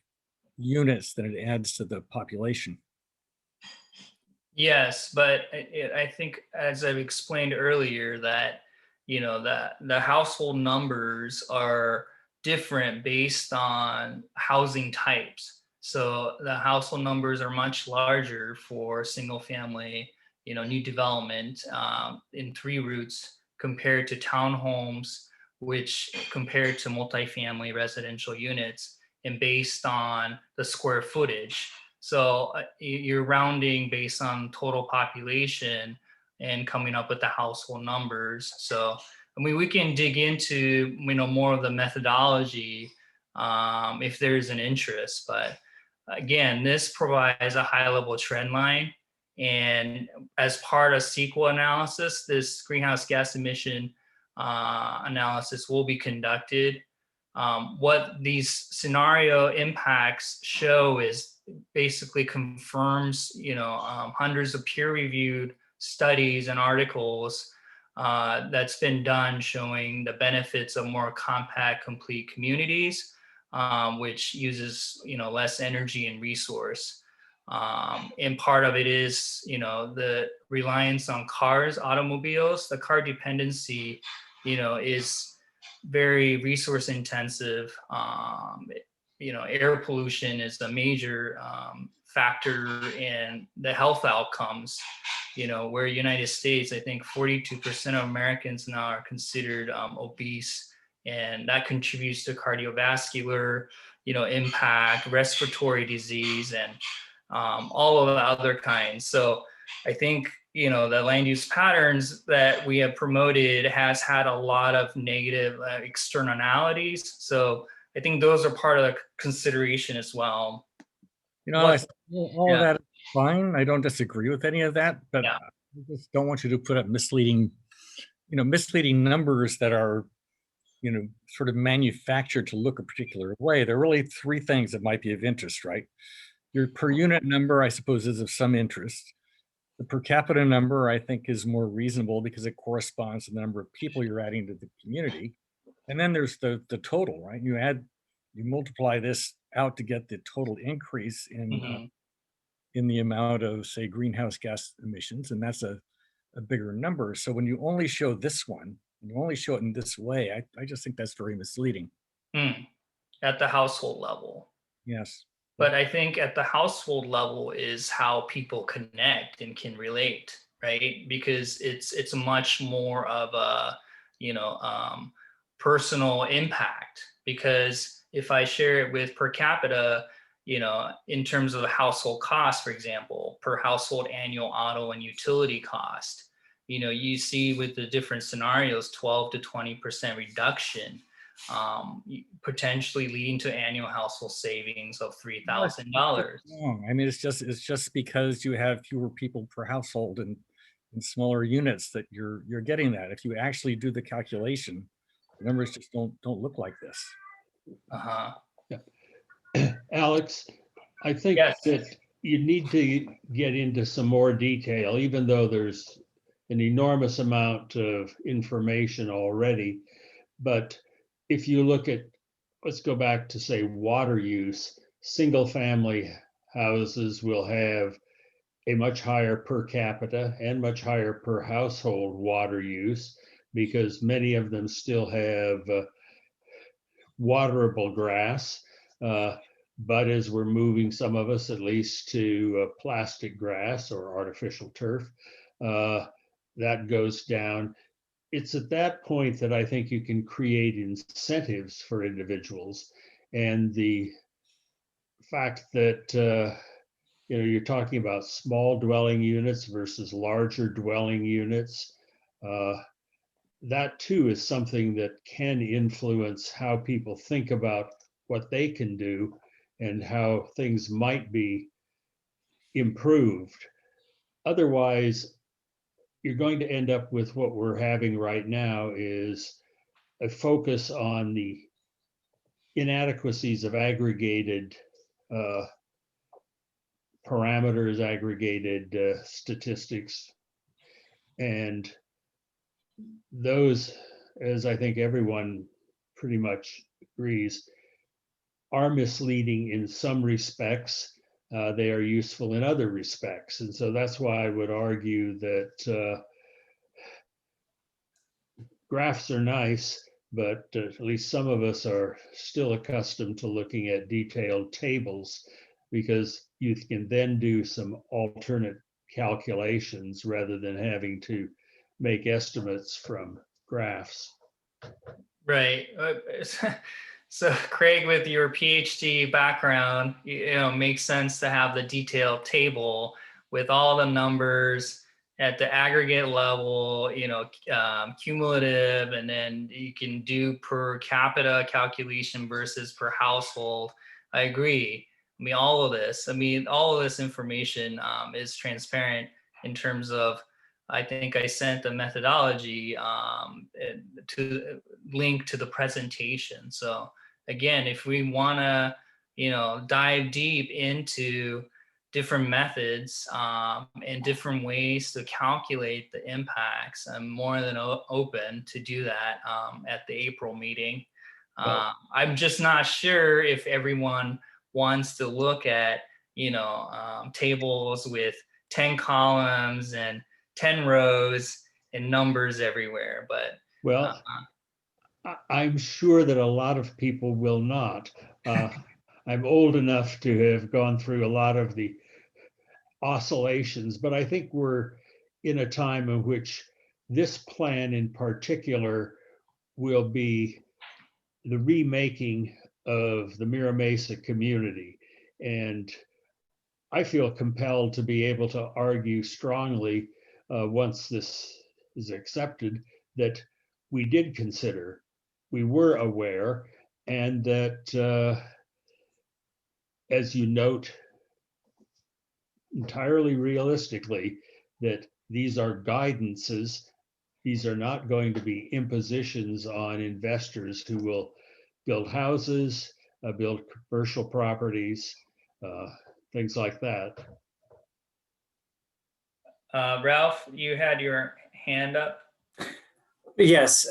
units than it adds to the population. Yes, but I think, as I've explained earlier, that that the household numbers are different based on housing types. So the household numbers are much larger for single family, new development in 3 routes compared to townhomes, which compared to multifamily residential units, and based on the square footage. So you're rounding based on total population and coming up with the household numbers. So I mean, we can dig into more of the methodology if there's an interest. But again, this provides a high-level trend line. And as part of CEQA analysis, this greenhouse gas emission analysis will be conducted. What these scenario impacts show is basically confirms, hundreds of peer-reviewed studies and articles that's been done showing the benefits of more compact, complete communities, which uses, less energy and resource. And part of it is, the reliance on cars, automobiles. The car dependency, is very resource intensive. Air pollution is a major factor in the health outcomes. Where United States, I think 42% of Americans now are considered obese, and that contributes to cardiovascular, impact, respiratory disease, and all of the other kinds. So I think, the land use patterns that we have promoted has had a lot of negative externalities. So I think those are part of the consideration as well. All of that is fine. I don't disagree with any of that, but Yeah. I just don't want you to put up misleading numbers that are, sort of manufactured to look a particular way. There are really 3 things that might be of interest, right? Your per unit number, I suppose, is of some interest. The per capita number, I think, is more reasonable because it corresponds to the number of people you're adding to the community. And then there's the total, right? You multiply this out to get the total increase in the amount of, say, greenhouse gas emissions, and that's a bigger number. So when you only show this one, and you only show it in this way, I just think that's very misleading. At the household level. Yes. But I think at the household level is how people connect and can relate, right? Because it's much more of a, personal impact. Because if I share it with per capita, in terms of the household cost, for example, per household annual auto and utility cost, you see with the different scenarios, 12 to 20% reduction, potentially leading to annual household savings of $3,000. wrong. I mean, it's just because you have fewer people per household and in smaller units that you're getting that. If you actually do the calculation, the numbers just don't look like this. Uh-huh. Alex, I think Yes. that you need to get into some more detail, even though there's an enormous amount of information already. But if you look at, let's go back to say water use, single family houses will have a much higher per capita and much higher per household water use because many of them still have waterable grass. But as we're moving, some of us at least, to plastic grass or artificial turf, that goes down. It's at that point that I think you can create incentives for individuals. And the fact that you're talking about small dwelling units versus larger dwelling units, that too is something that can influence how people think about what they can do and how things might be improved. Otherwise, you're going to end up with what we're having right now is a focus on the inadequacies of aggregated parameters, aggregated statistics. And those, as I think everyone pretty much agrees, are misleading in some respects. They are useful in other respects. And so that's why I would argue that graphs are nice, but at least some of us are still accustomed to looking at detailed tables because you can then do some alternate calculations rather than having to make estimates from graphs. Right. So Craig, with your PhD background, makes sense to have the detailed table with all the numbers at the aggregate level, cumulative, and then you can do per capita calculation versus per household. I agree. All of this information is transparent in terms of, I think I sent the methodology to link to the presentation. So again, if we want to, dive deep into different methods and different ways to calculate the impacts, I'm more than open to do that at the April meeting. I'm just not sure if everyone wants to look at, tables with 10 columns and 10 rows and numbers everywhere, but well, I'm sure that a lot of people will not. I'm old enough to have gone through a lot of the oscillations, but I think we're in a time in which this plan in particular will be the remaking of the Mira Mesa community. And I feel compelled to be able to argue strongly once this is accepted that we did consider, we were aware, and that as you note entirely realistically, that these are guidances. These are not going to be impositions on investors who will build houses, build commercial properties, things like that. Ralph, you had your hand up. Yes,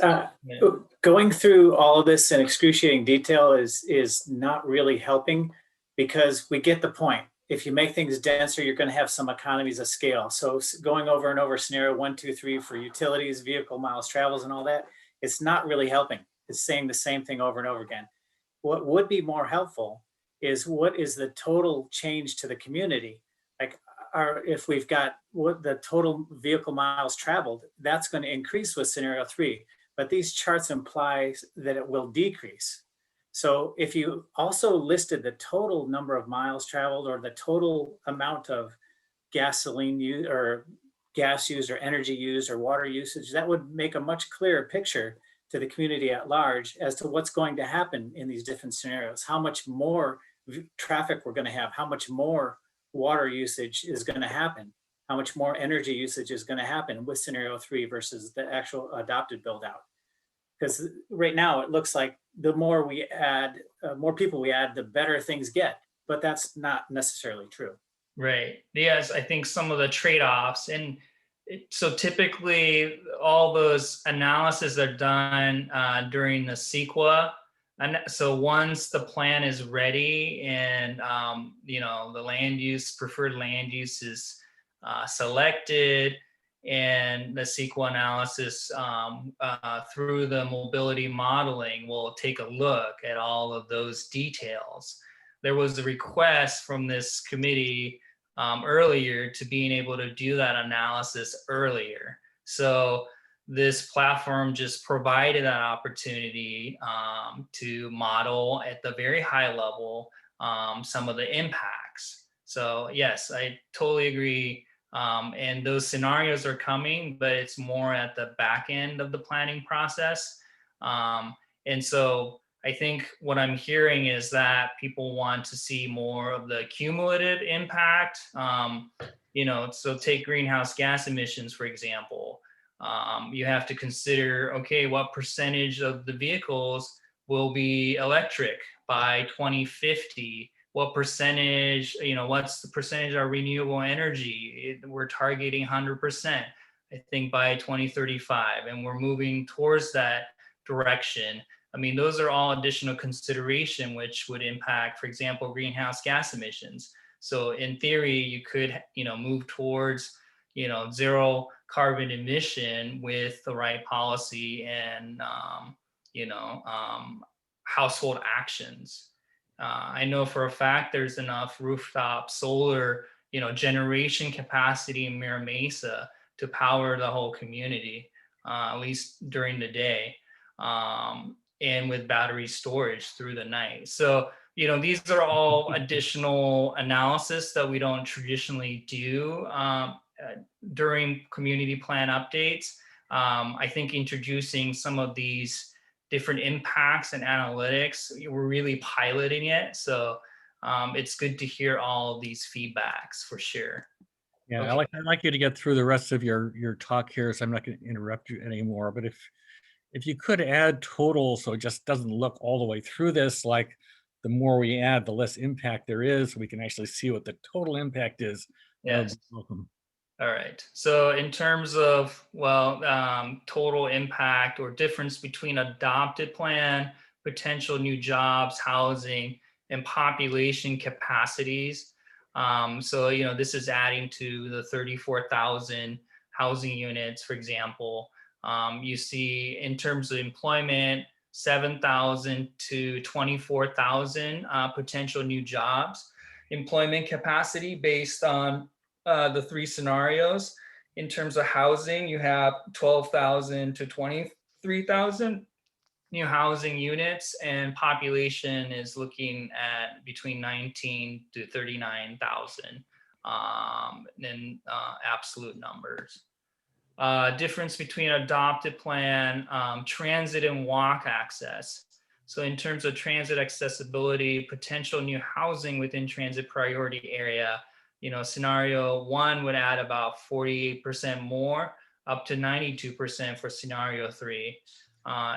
going through all of this in excruciating detail is not really helping because we get the point. If you make things denser, you're going to have some economies of scale. So going over and over scenario 1, 2, 3 for utilities, vehicle miles, travels, and all that, it's not really helping. It's saying the same thing over and over again. What would be more helpful is what is the total change to the community? Like, if we've got what the total vehicle miles traveled, that's going to increase with scenario 3. But these charts imply that it will decrease. So if you also listed the total number of miles traveled or the total amount of gasoline used or gas used or energy used or water usage, that would make a much clearer picture to the community at large as to what's going to happen in these different scenarios, how much more traffic we're going to have, how much more water usage is going to happen, how much more energy usage is going to happen with scenario 3 versus the actual adopted build out. Because right now it looks like the more we add, more people we add, the better things get, but that's not necessarily true. Right. Yes, I think some of the trade-offs, and so typically all those analyses are done during the CEQA. And so once the plan is ready and the land use, preferred land use is selected, and the CEQA analysis through the mobility modeling will take a look at all of those details. There was a request from this committee earlier to being able to do that analysis earlier. So this platform just provided that opportunity to model at the very high level some of the impacts. So yes, I totally agree. And those scenarios are coming, but it's more at the back end of the planning process. And so I think what I'm hearing is that people want to see more of the cumulative impact. So take greenhouse gas emissions, for example. You have to consider, okay, what percentage of the vehicles will be electric by 2050? What percentage, what's the percentage of renewable energy? We're targeting 100%, I think, by 2035, and we're moving towards that direction. I mean, those are all additional consideration which would impact, for example, greenhouse gas emissions. So in theory, you could, move towards, zero carbon emission with the right policy and, household actions. I know for a fact there's enough rooftop solar, generation capacity in Mira Mesa to power the whole community, at least during the day. And with battery storage through the night. So, these are all additional analysis that we don't traditionally do during community plan updates. I think introducing some of these different impacts and analytics, we're really piloting it. So it's good to hear all of these feedbacks for sure. Yeah, Okay. I'd like you to get through the rest of your talk here, so I'm not going to interrupt you anymore. But if you could add total, so it just doesn't look all the way through this, like the more we add, the less impact there is, we can actually see what the total impact is. Yes. Welcome. All right. So in terms of, total impact or difference between adopted plan, potential new jobs, housing, and population capacities. This is adding to the 34,000 housing units, for example. You see in terms of employment, 7,000 to 24,000 potential new jobs. Employment capacity based on the 3 scenarios. In terms of housing, you have 12,000 to 23,000 new housing units, and population is looking at between 19 to 39,000 in absolute numbers. Difference between adopted plan, transit and walk access. So in terms of transit accessibility, potential new housing within transit priority area, scenario 1 would add about 48% more, up to 92% for scenario 3.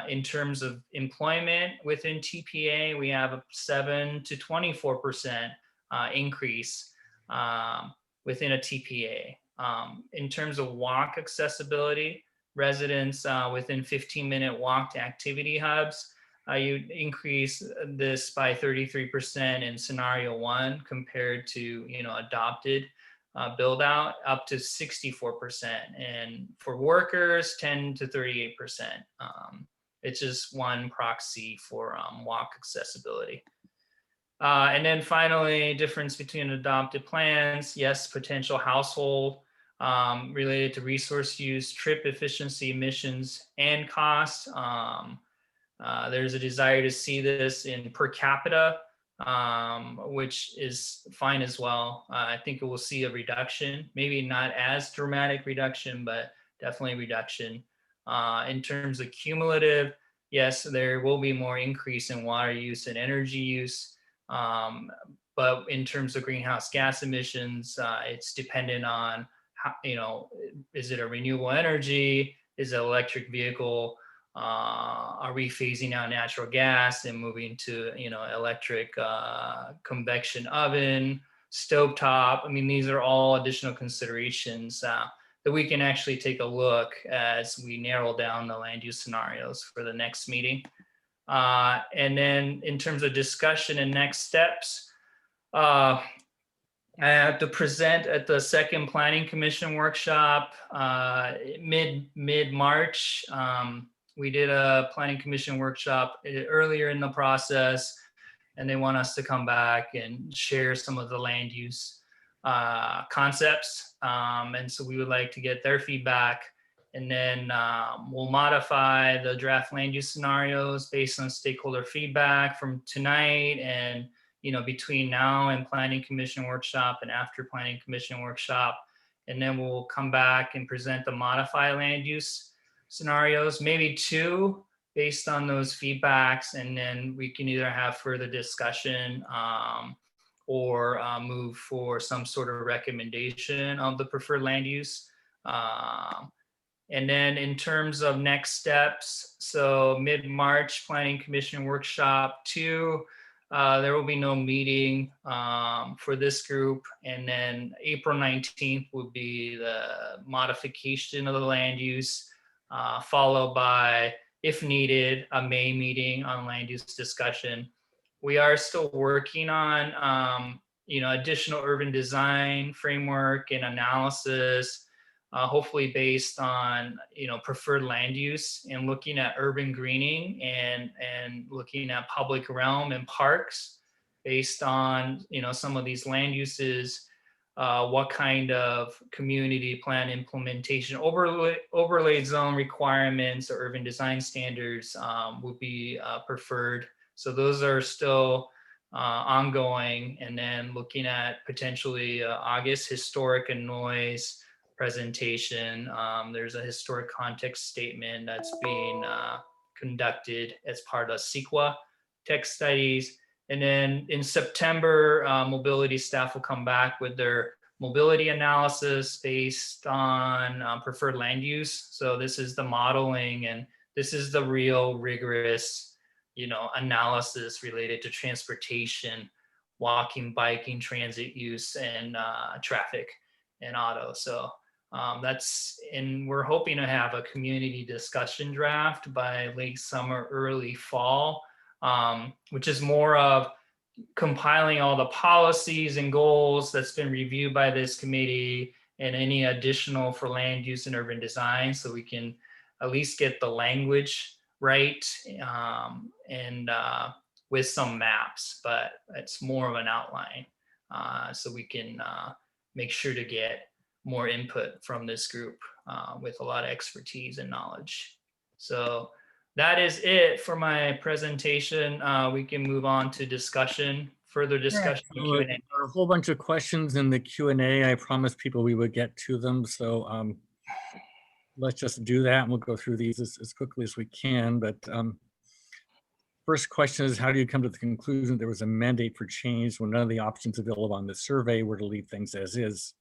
In terms of employment within TPA, we have a 7 to 24% increase within a TPA. In terms of walk accessibility, residents within 15-minute walk to activity hubs, you increase this by 33% in scenario 1 compared to adopted build out, up to 64%, and for workers 10 to 38%. It's just one proxy for walk accessibility. And then finally, difference between adopted plans. Yes, potential household related to resource use, trip efficiency, emissions, and cost. There's a desire to see this in per capita, which is fine as well. I think it will see a reduction, maybe not as dramatic reduction, but definitely reduction. In terms of cumulative, yes, there will be more increase in water use and energy use. But in terms of greenhouse gas emissions, it's dependent on how, is it a renewable energy? Is it electric vehicle? Are we phasing out natural gas and moving to electric convection oven, stovetop? I mean, these are all additional considerations that we can actually take a look as we narrow down the land use scenarios for the next meeting. And then in terms of discussion and next steps, I have to present at the second Planning Commission workshop mid-March. We did a Planning Commission workshop earlier in the process, and they want us to come back and share some of the land use concepts. And so we would like to get their feedback, and then we'll modify the draft land use scenarios based on stakeholder feedback from tonight, and between now and Planning Commission workshop and after Planning Commission workshop. And then we'll come back and present the modified land use scenarios, maybe 2 based on those feedbacks. And then we can either have further discussion or move for some sort of recommendation of the preferred land use. And then in terms of next steps, so mid-March Planning Commission workshop 2, there will be no meeting for this group. And then April 19th will be the modification of the land use, followed by, if needed, a May meeting on land use discussion. We are still working on additional urban design framework and analysis, hopefully based on preferred land use, and looking at urban greening and looking at public realm and parks based on some of these land uses. What kind of community plan implementation, overlay zone requirements, or urban design standards would be preferred. So those are still ongoing. And then looking at potentially August historic and noise presentation. There's a historic context statement that's being conducted as part of CEQA text studies. And then in September, mobility staff will come back with their mobility analysis based on preferred land use. So this is the modeling, and this is the real rigorous, analysis related to transportation, walking, biking, transit use, and traffic and auto. So and we're hoping to have a community discussion draft by late summer, early fall, which is more of compiling all the policies and goals that's been reviewed by this committee, and any additional for land use and urban design, so we can at least get the language right, and with some maps, but it's more of an outline, so we can make sure to get more input from this group with a lot of expertise and knowledge. So that is it for my presentation. We can move on to discussion, further discussion. There are a whole bunch of questions in the Q&A. I promised people we would get to them. So let's just do that, and we'll go through these as quickly as we can. But first question is, how do you come to the conclusion that there was a mandate for change when none of the options available on the survey were to leave things as is?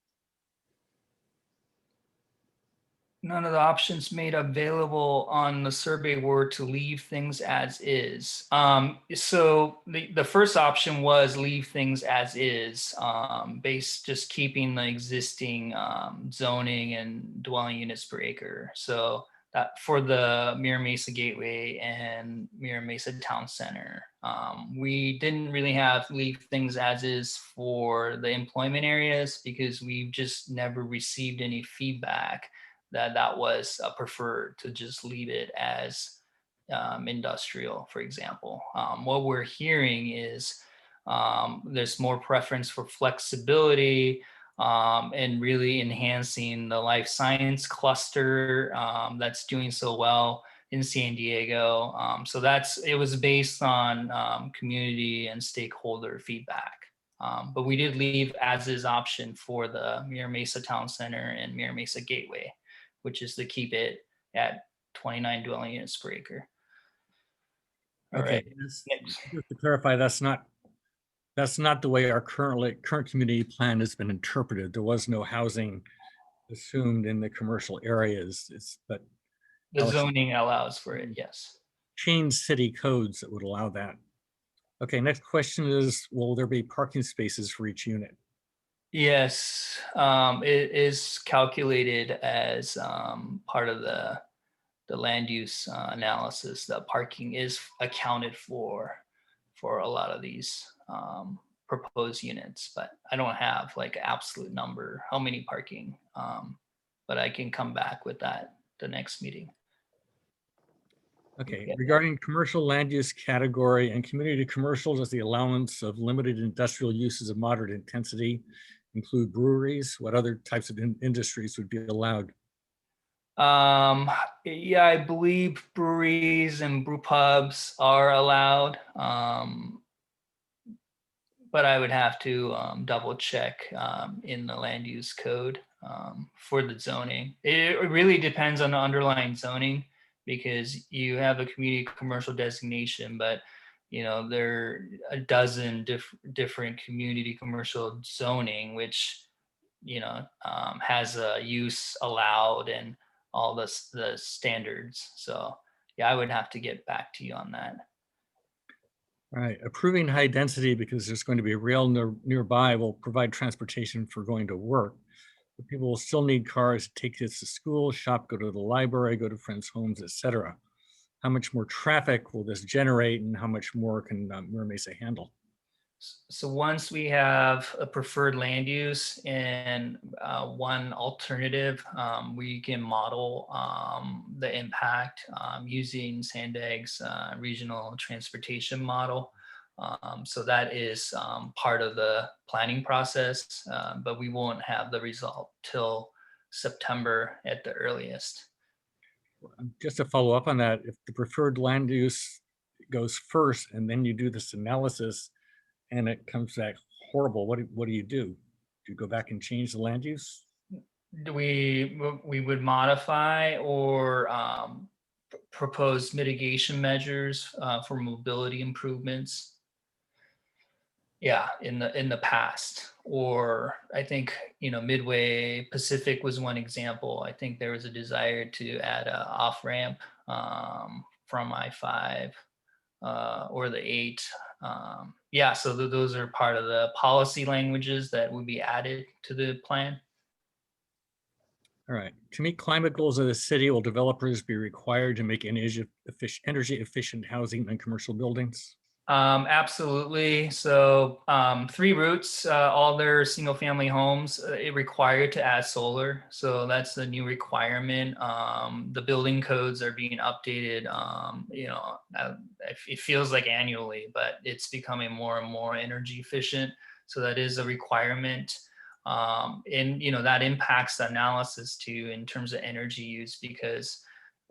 None of the options made available on the survey were to leave things as is. So the first option was leave things as is, based just keeping the existing zoning and dwelling units per acre. So that for the Mira Mesa Gateway and Mira Mesa Town Center. We didn't really have leave things as is for the employment areas, because we've just never received any feedback that was preferred to just leave it as industrial, for example. What we're hearing is There's more preference for flexibility and really enhancing the life science cluster that's doing so well in San Diego. So it was based on community and stakeholder feedback. But we did leave as is option for the Mira Mesa Town Center and Mira Mesa Gateway, which is to keep it at 29 dwelling units per acre. All Okay, right. just to clarify, that's not the way our current community plan has been interpreted. There was no housing assumed in the commercial areas. But The Alex, zoning allows for it, yes. change city codes that would allow that. Okay, next question is, will there be parking spaces for each unit? Yes, it is calculated as part of the land use analysis. That parking is accounted for a lot of these proposed units, but I don't have like absolute number how many parking, but I can come back with that the next meeting. Okay, Yeah. regarding commercial land use category and community commercials, as the allowance of limited industrial uses of moderate intensity include breweries? What other types of industries would be allowed? Yeah, I believe breweries and brew pubs are allowed. But I would have to double check in the land use code for the zoning. It really depends on the underlying zoning, because you have a community commercial designation, but there are a dozen different community commercial zoning, which has a use allowed and all the standards. So yeah, I would have to get back to you on that. All right, approving high density because there's going to be a rail nearby will provide transportation for going to work. But people will still need cars to take kids to school, shop, go to the library, go to friends' homes, etc. How much more traffic will this generate, and how much more can Mira Mesa handle? So once we have a preferred land use and one alternative, we can model the impact using Sandag's regional transportation model. So that is part of the planning process, but we won't have the result till September at the earliest. Just to follow up on that, if the preferred land use goes first and then you do this analysis and it comes back horrible, what do you do? Do you go back and change the land use? We would modify or propose mitigation measures for mobility improvements. Yeah, in the past, or I think Midway Pacific was one example. I think there was a desire to add a off ramp from I-5 or the 8. Yeah, so those are part of the policy languages that would be added to the plan. All right. To meet climate goals of the city, will developers be required to make energy efficient housing and commercial buildings? Absolutely. So 3 routes, all their single family homes, it required to add solar. So that's the new requirement. The building codes are being updated, it feels like annually, but it's becoming more and more energy efficient. So that is a requirement. And that impacts the analysis too in terms of energy use, because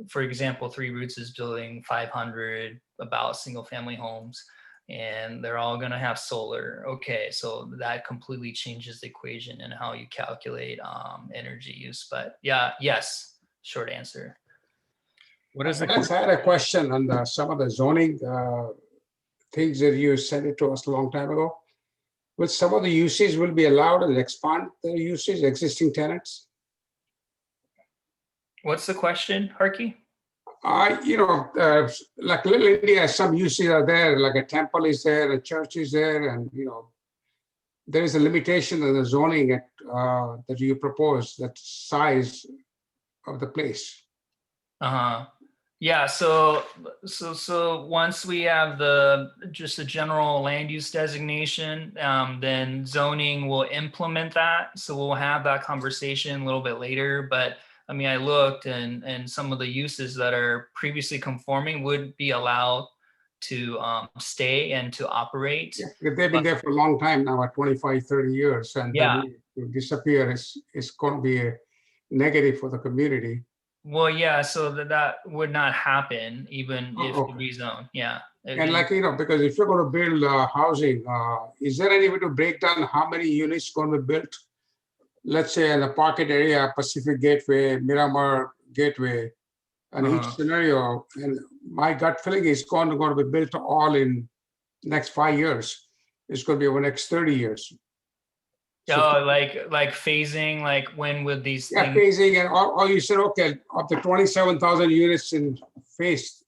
for example, 3 Roots is building 500 about single family homes, and they're all going to have solar. Okay, so that completely changes the equation and how you calculate energy use. But yeah, yes, short answer. What is the I had a question on some of the zoning things that you sent it to us a long time ago. Will some of the uses will be allowed and expand the uses, existing tenants? What's the question, Harky? Like Little India, some uses are there, like a temple is there, a church is there, and there is a limitation in the zoning that you propose, that size of the place. Yeah, so once we have just the general land use designation, then zoning will implement that. So we'll have that conversation a little bit later. But I mean, I looked and some of the uses that are previously conforming would be allowed to stay and to operate. Yeah, because they've been there for a long time now, 25, 30 years, and Yeah. to disappear is going to be a negative for the community. Well, yeah, so that would not happen even Oh, if okay. rezone. Yeah. And like, because if you're going to build housing, is there any way to break down how many units going to be built? Let's say in the Pocket area, Pacific Gateway, Miramar Gateway, and each scenario. And my gut feeling is going to be built all in next 5 years. It's going to be over the next 30 years. Oh, like phasing, like when would these Yeah, things? phasing, and or you said, okay, of the 27,000 units in phase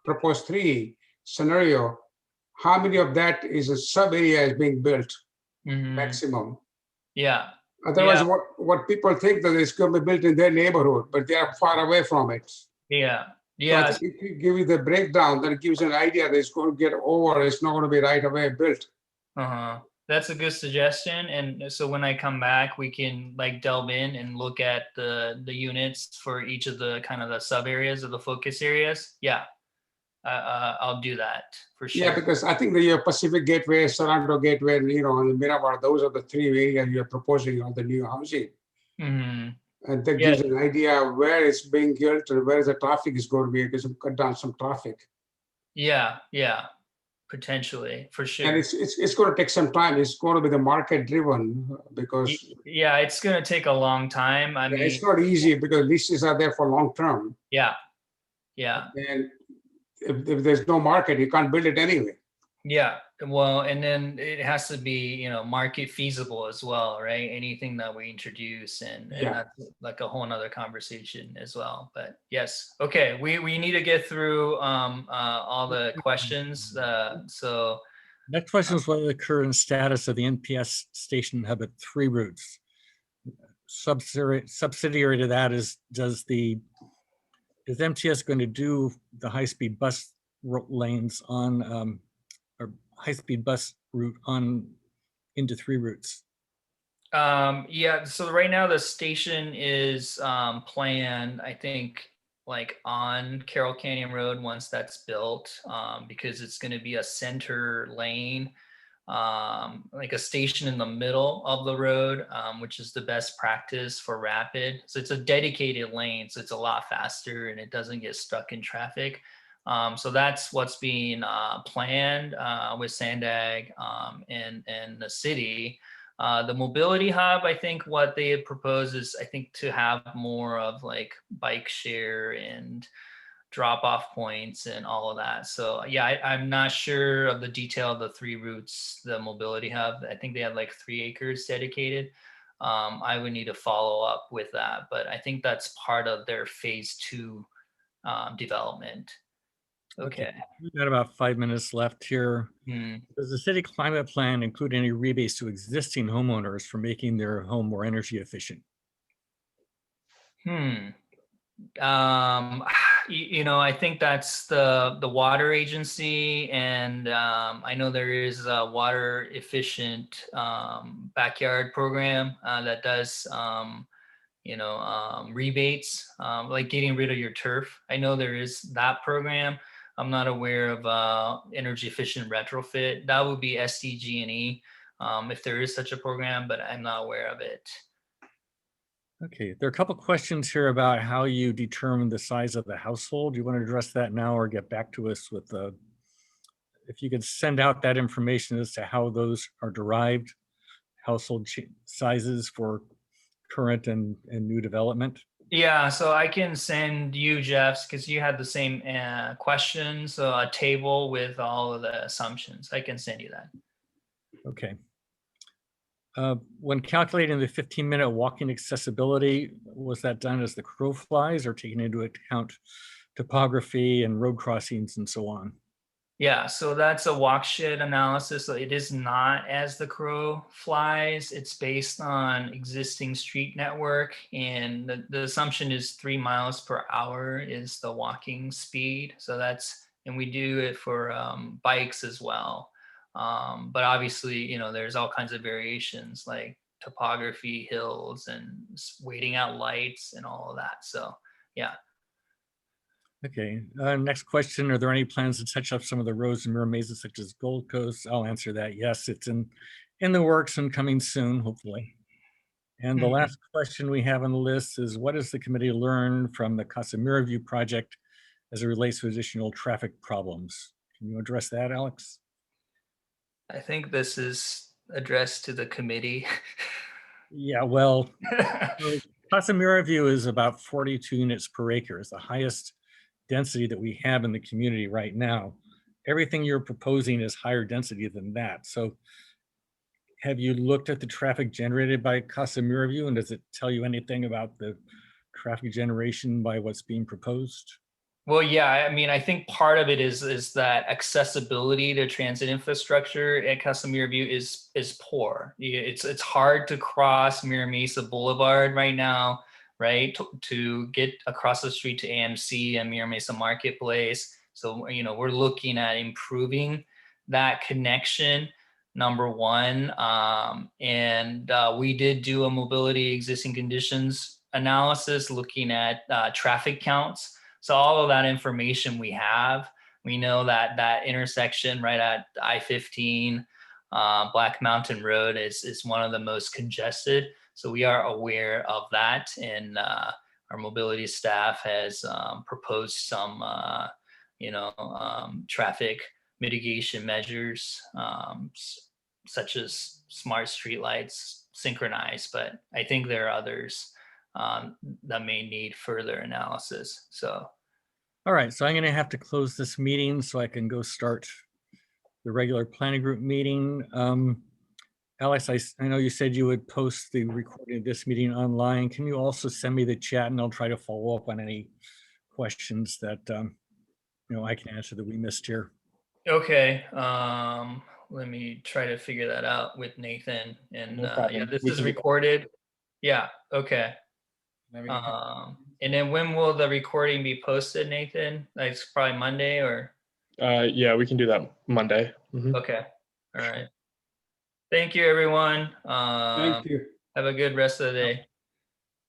proposed 3 scenario, how many of that is a sub area is being built maximum? Yeah. Otherwise, what people think that it's going to be built in their neighborhood, but they are far away from it. Yeah. So Yeah. I think if you give you the breakdown, that gives an idea that it's going to get over, it's not going to be right away built. That's a good suggestion. And so when I come back, we can like delve in and look at the units for each of the kind of the sub areas of the focus areas. Yeah. I'll do that for sure. Yeah, because I think the Pacific Gateway, Sorrento Gateway, and the Miramar, those are the 3 areas you're proposing on the new housing. And that gives an idea of where it's being built and where the traffic is going to be, because it cut down some traffic. Yeah. Potentially, for sure. And it's going to take some time. It's going to be the market driven, because yeah, it's going to take a long time. I mean, it's not easy because leases are there for long term. Yeah. And if there's no market, you can't build it anyway. Yeah. Well, and then it has to be, market feasible as well, right? Anything that we introduce, and that's like a whole nother conversation as well. But yes, okay, we need to get through all the questions. So next question is, what is the current status of the NPS station hub at 3 routes? Subsidiary to that is MTS going to do the high-speed bus lanes on or high-speed bus route on into 3 routes? Yeah, so right now the station is planned, I think, like on Carroll Canyon Road once that's built, because it's going to be a center lane, like a station in the middle of the road, which is the best practice for rapid. So it's a dedicated lane, so it's a lot faster and it doesn't get stuck in traffic. So that's what's being planned with Sandag and the city. The mobility hub, I think what they had proposed is, I think, to have more of like bike share and drop off points and all of that. So yeah, I'm not sure of the detail of the 3 routes, the mobility hub. I think they had like 3 acres dedicated. I would need to follow up with that, but I think that's part of their phase 2 development. Okay. We've got about 5 minutes left here. Does the city climate plan include any rebates to existing homeowners for making their home more energy efficient? I think that's the water agency, and I know there is a water efficient backyard program that does rebates, like getting rid of your turf. I know there is that program. I'm not aware of energy efficient retrofit. That would be SDG&E if there is such a program, but I'm not aware of it. Okay, there are a couple questions here about how you determine the size of the household. Do you want to address that now or get back to us with if you could send out that information as to how those are derived, household sizes for current and new development? Yeah, so I can send you, Jeff's, because you had the same questions, so a table with all of the assumptions. I can send you that. Okay. When calculating the 15-minute walking accessibility, was that done as the crow flies or taking into account topography and road crossings and so on? Yeah, so that's a watershed analysis. So it is not as the crow flies. It's based on existing street network, and the assumption is 3 miles per hour is the walking speed. So and we do it for bikes as well. But obviously, there's all kinds of variations like topography, hills, and waiting out lights and all of that. So yeah. Okay, next question. Are there any plans to touch up some of the roads in Mira Mesa, such as Gold Coast? I'll answer that. Yes, it's in the works and coming soon, hopefully. And the last question we have on the list is, what does the committee learn from the Casa Mira View project as it relates to additional traffic problems? Can you address that, Alex? I think this is addressed to the committee. Yeah, well, so Casa Mira View is about 42 units per acre. It's the highest density that we have in the community right now. Everything you're proposing is higher density than that. So have you looked at the traffic generated by Casa Mira View, and does it tell you anything about the traffic generation by what's being proposed? Well, yeah, I mean, I think part of it is that accessibility to transit infrastructure at Casimir View is poor. It's hard to cross Mira Mesa Boulevard right now, right? To get across the street to AMC and Mira Mesa Marketplace. So, you know, we're looking at improving that connection, number one. We did do a mobility existing conditions analysis looking at traffic counts. So all of that information we have, we know that that intersection right at I-15, Black Mountain Road is one of the most congested. So we are aware of that, and our mobility staff has proposed some, traffic mitigation measures, such as smart streetlights, synchronized. But I think there are others that may need further analysis. So, All right, so I'm going to have to close this meeting so I can go start the regular planning group meeting. Alex, I know you said you would post the recording of this meeting online. Can you also send me the chat, and I'll try to follow up on any questions that I can answer that we missed here. okay. Let me try to figure that out with Nathan. And No problem. yeah, this We is can do that. recorded. Yeah. Okay. And then when will the recording be posted, Nathan? Like it's probably Monday or? Yeah, we can do that Monday. Mhm. Okay. All right. Thank you, everyone. Thank you. Have a good rest of the day.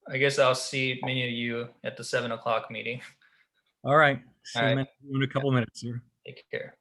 I guess I'll see many of you at the 7 o'clock meeting. All right, see All you right. in a couple minutes here. Take care.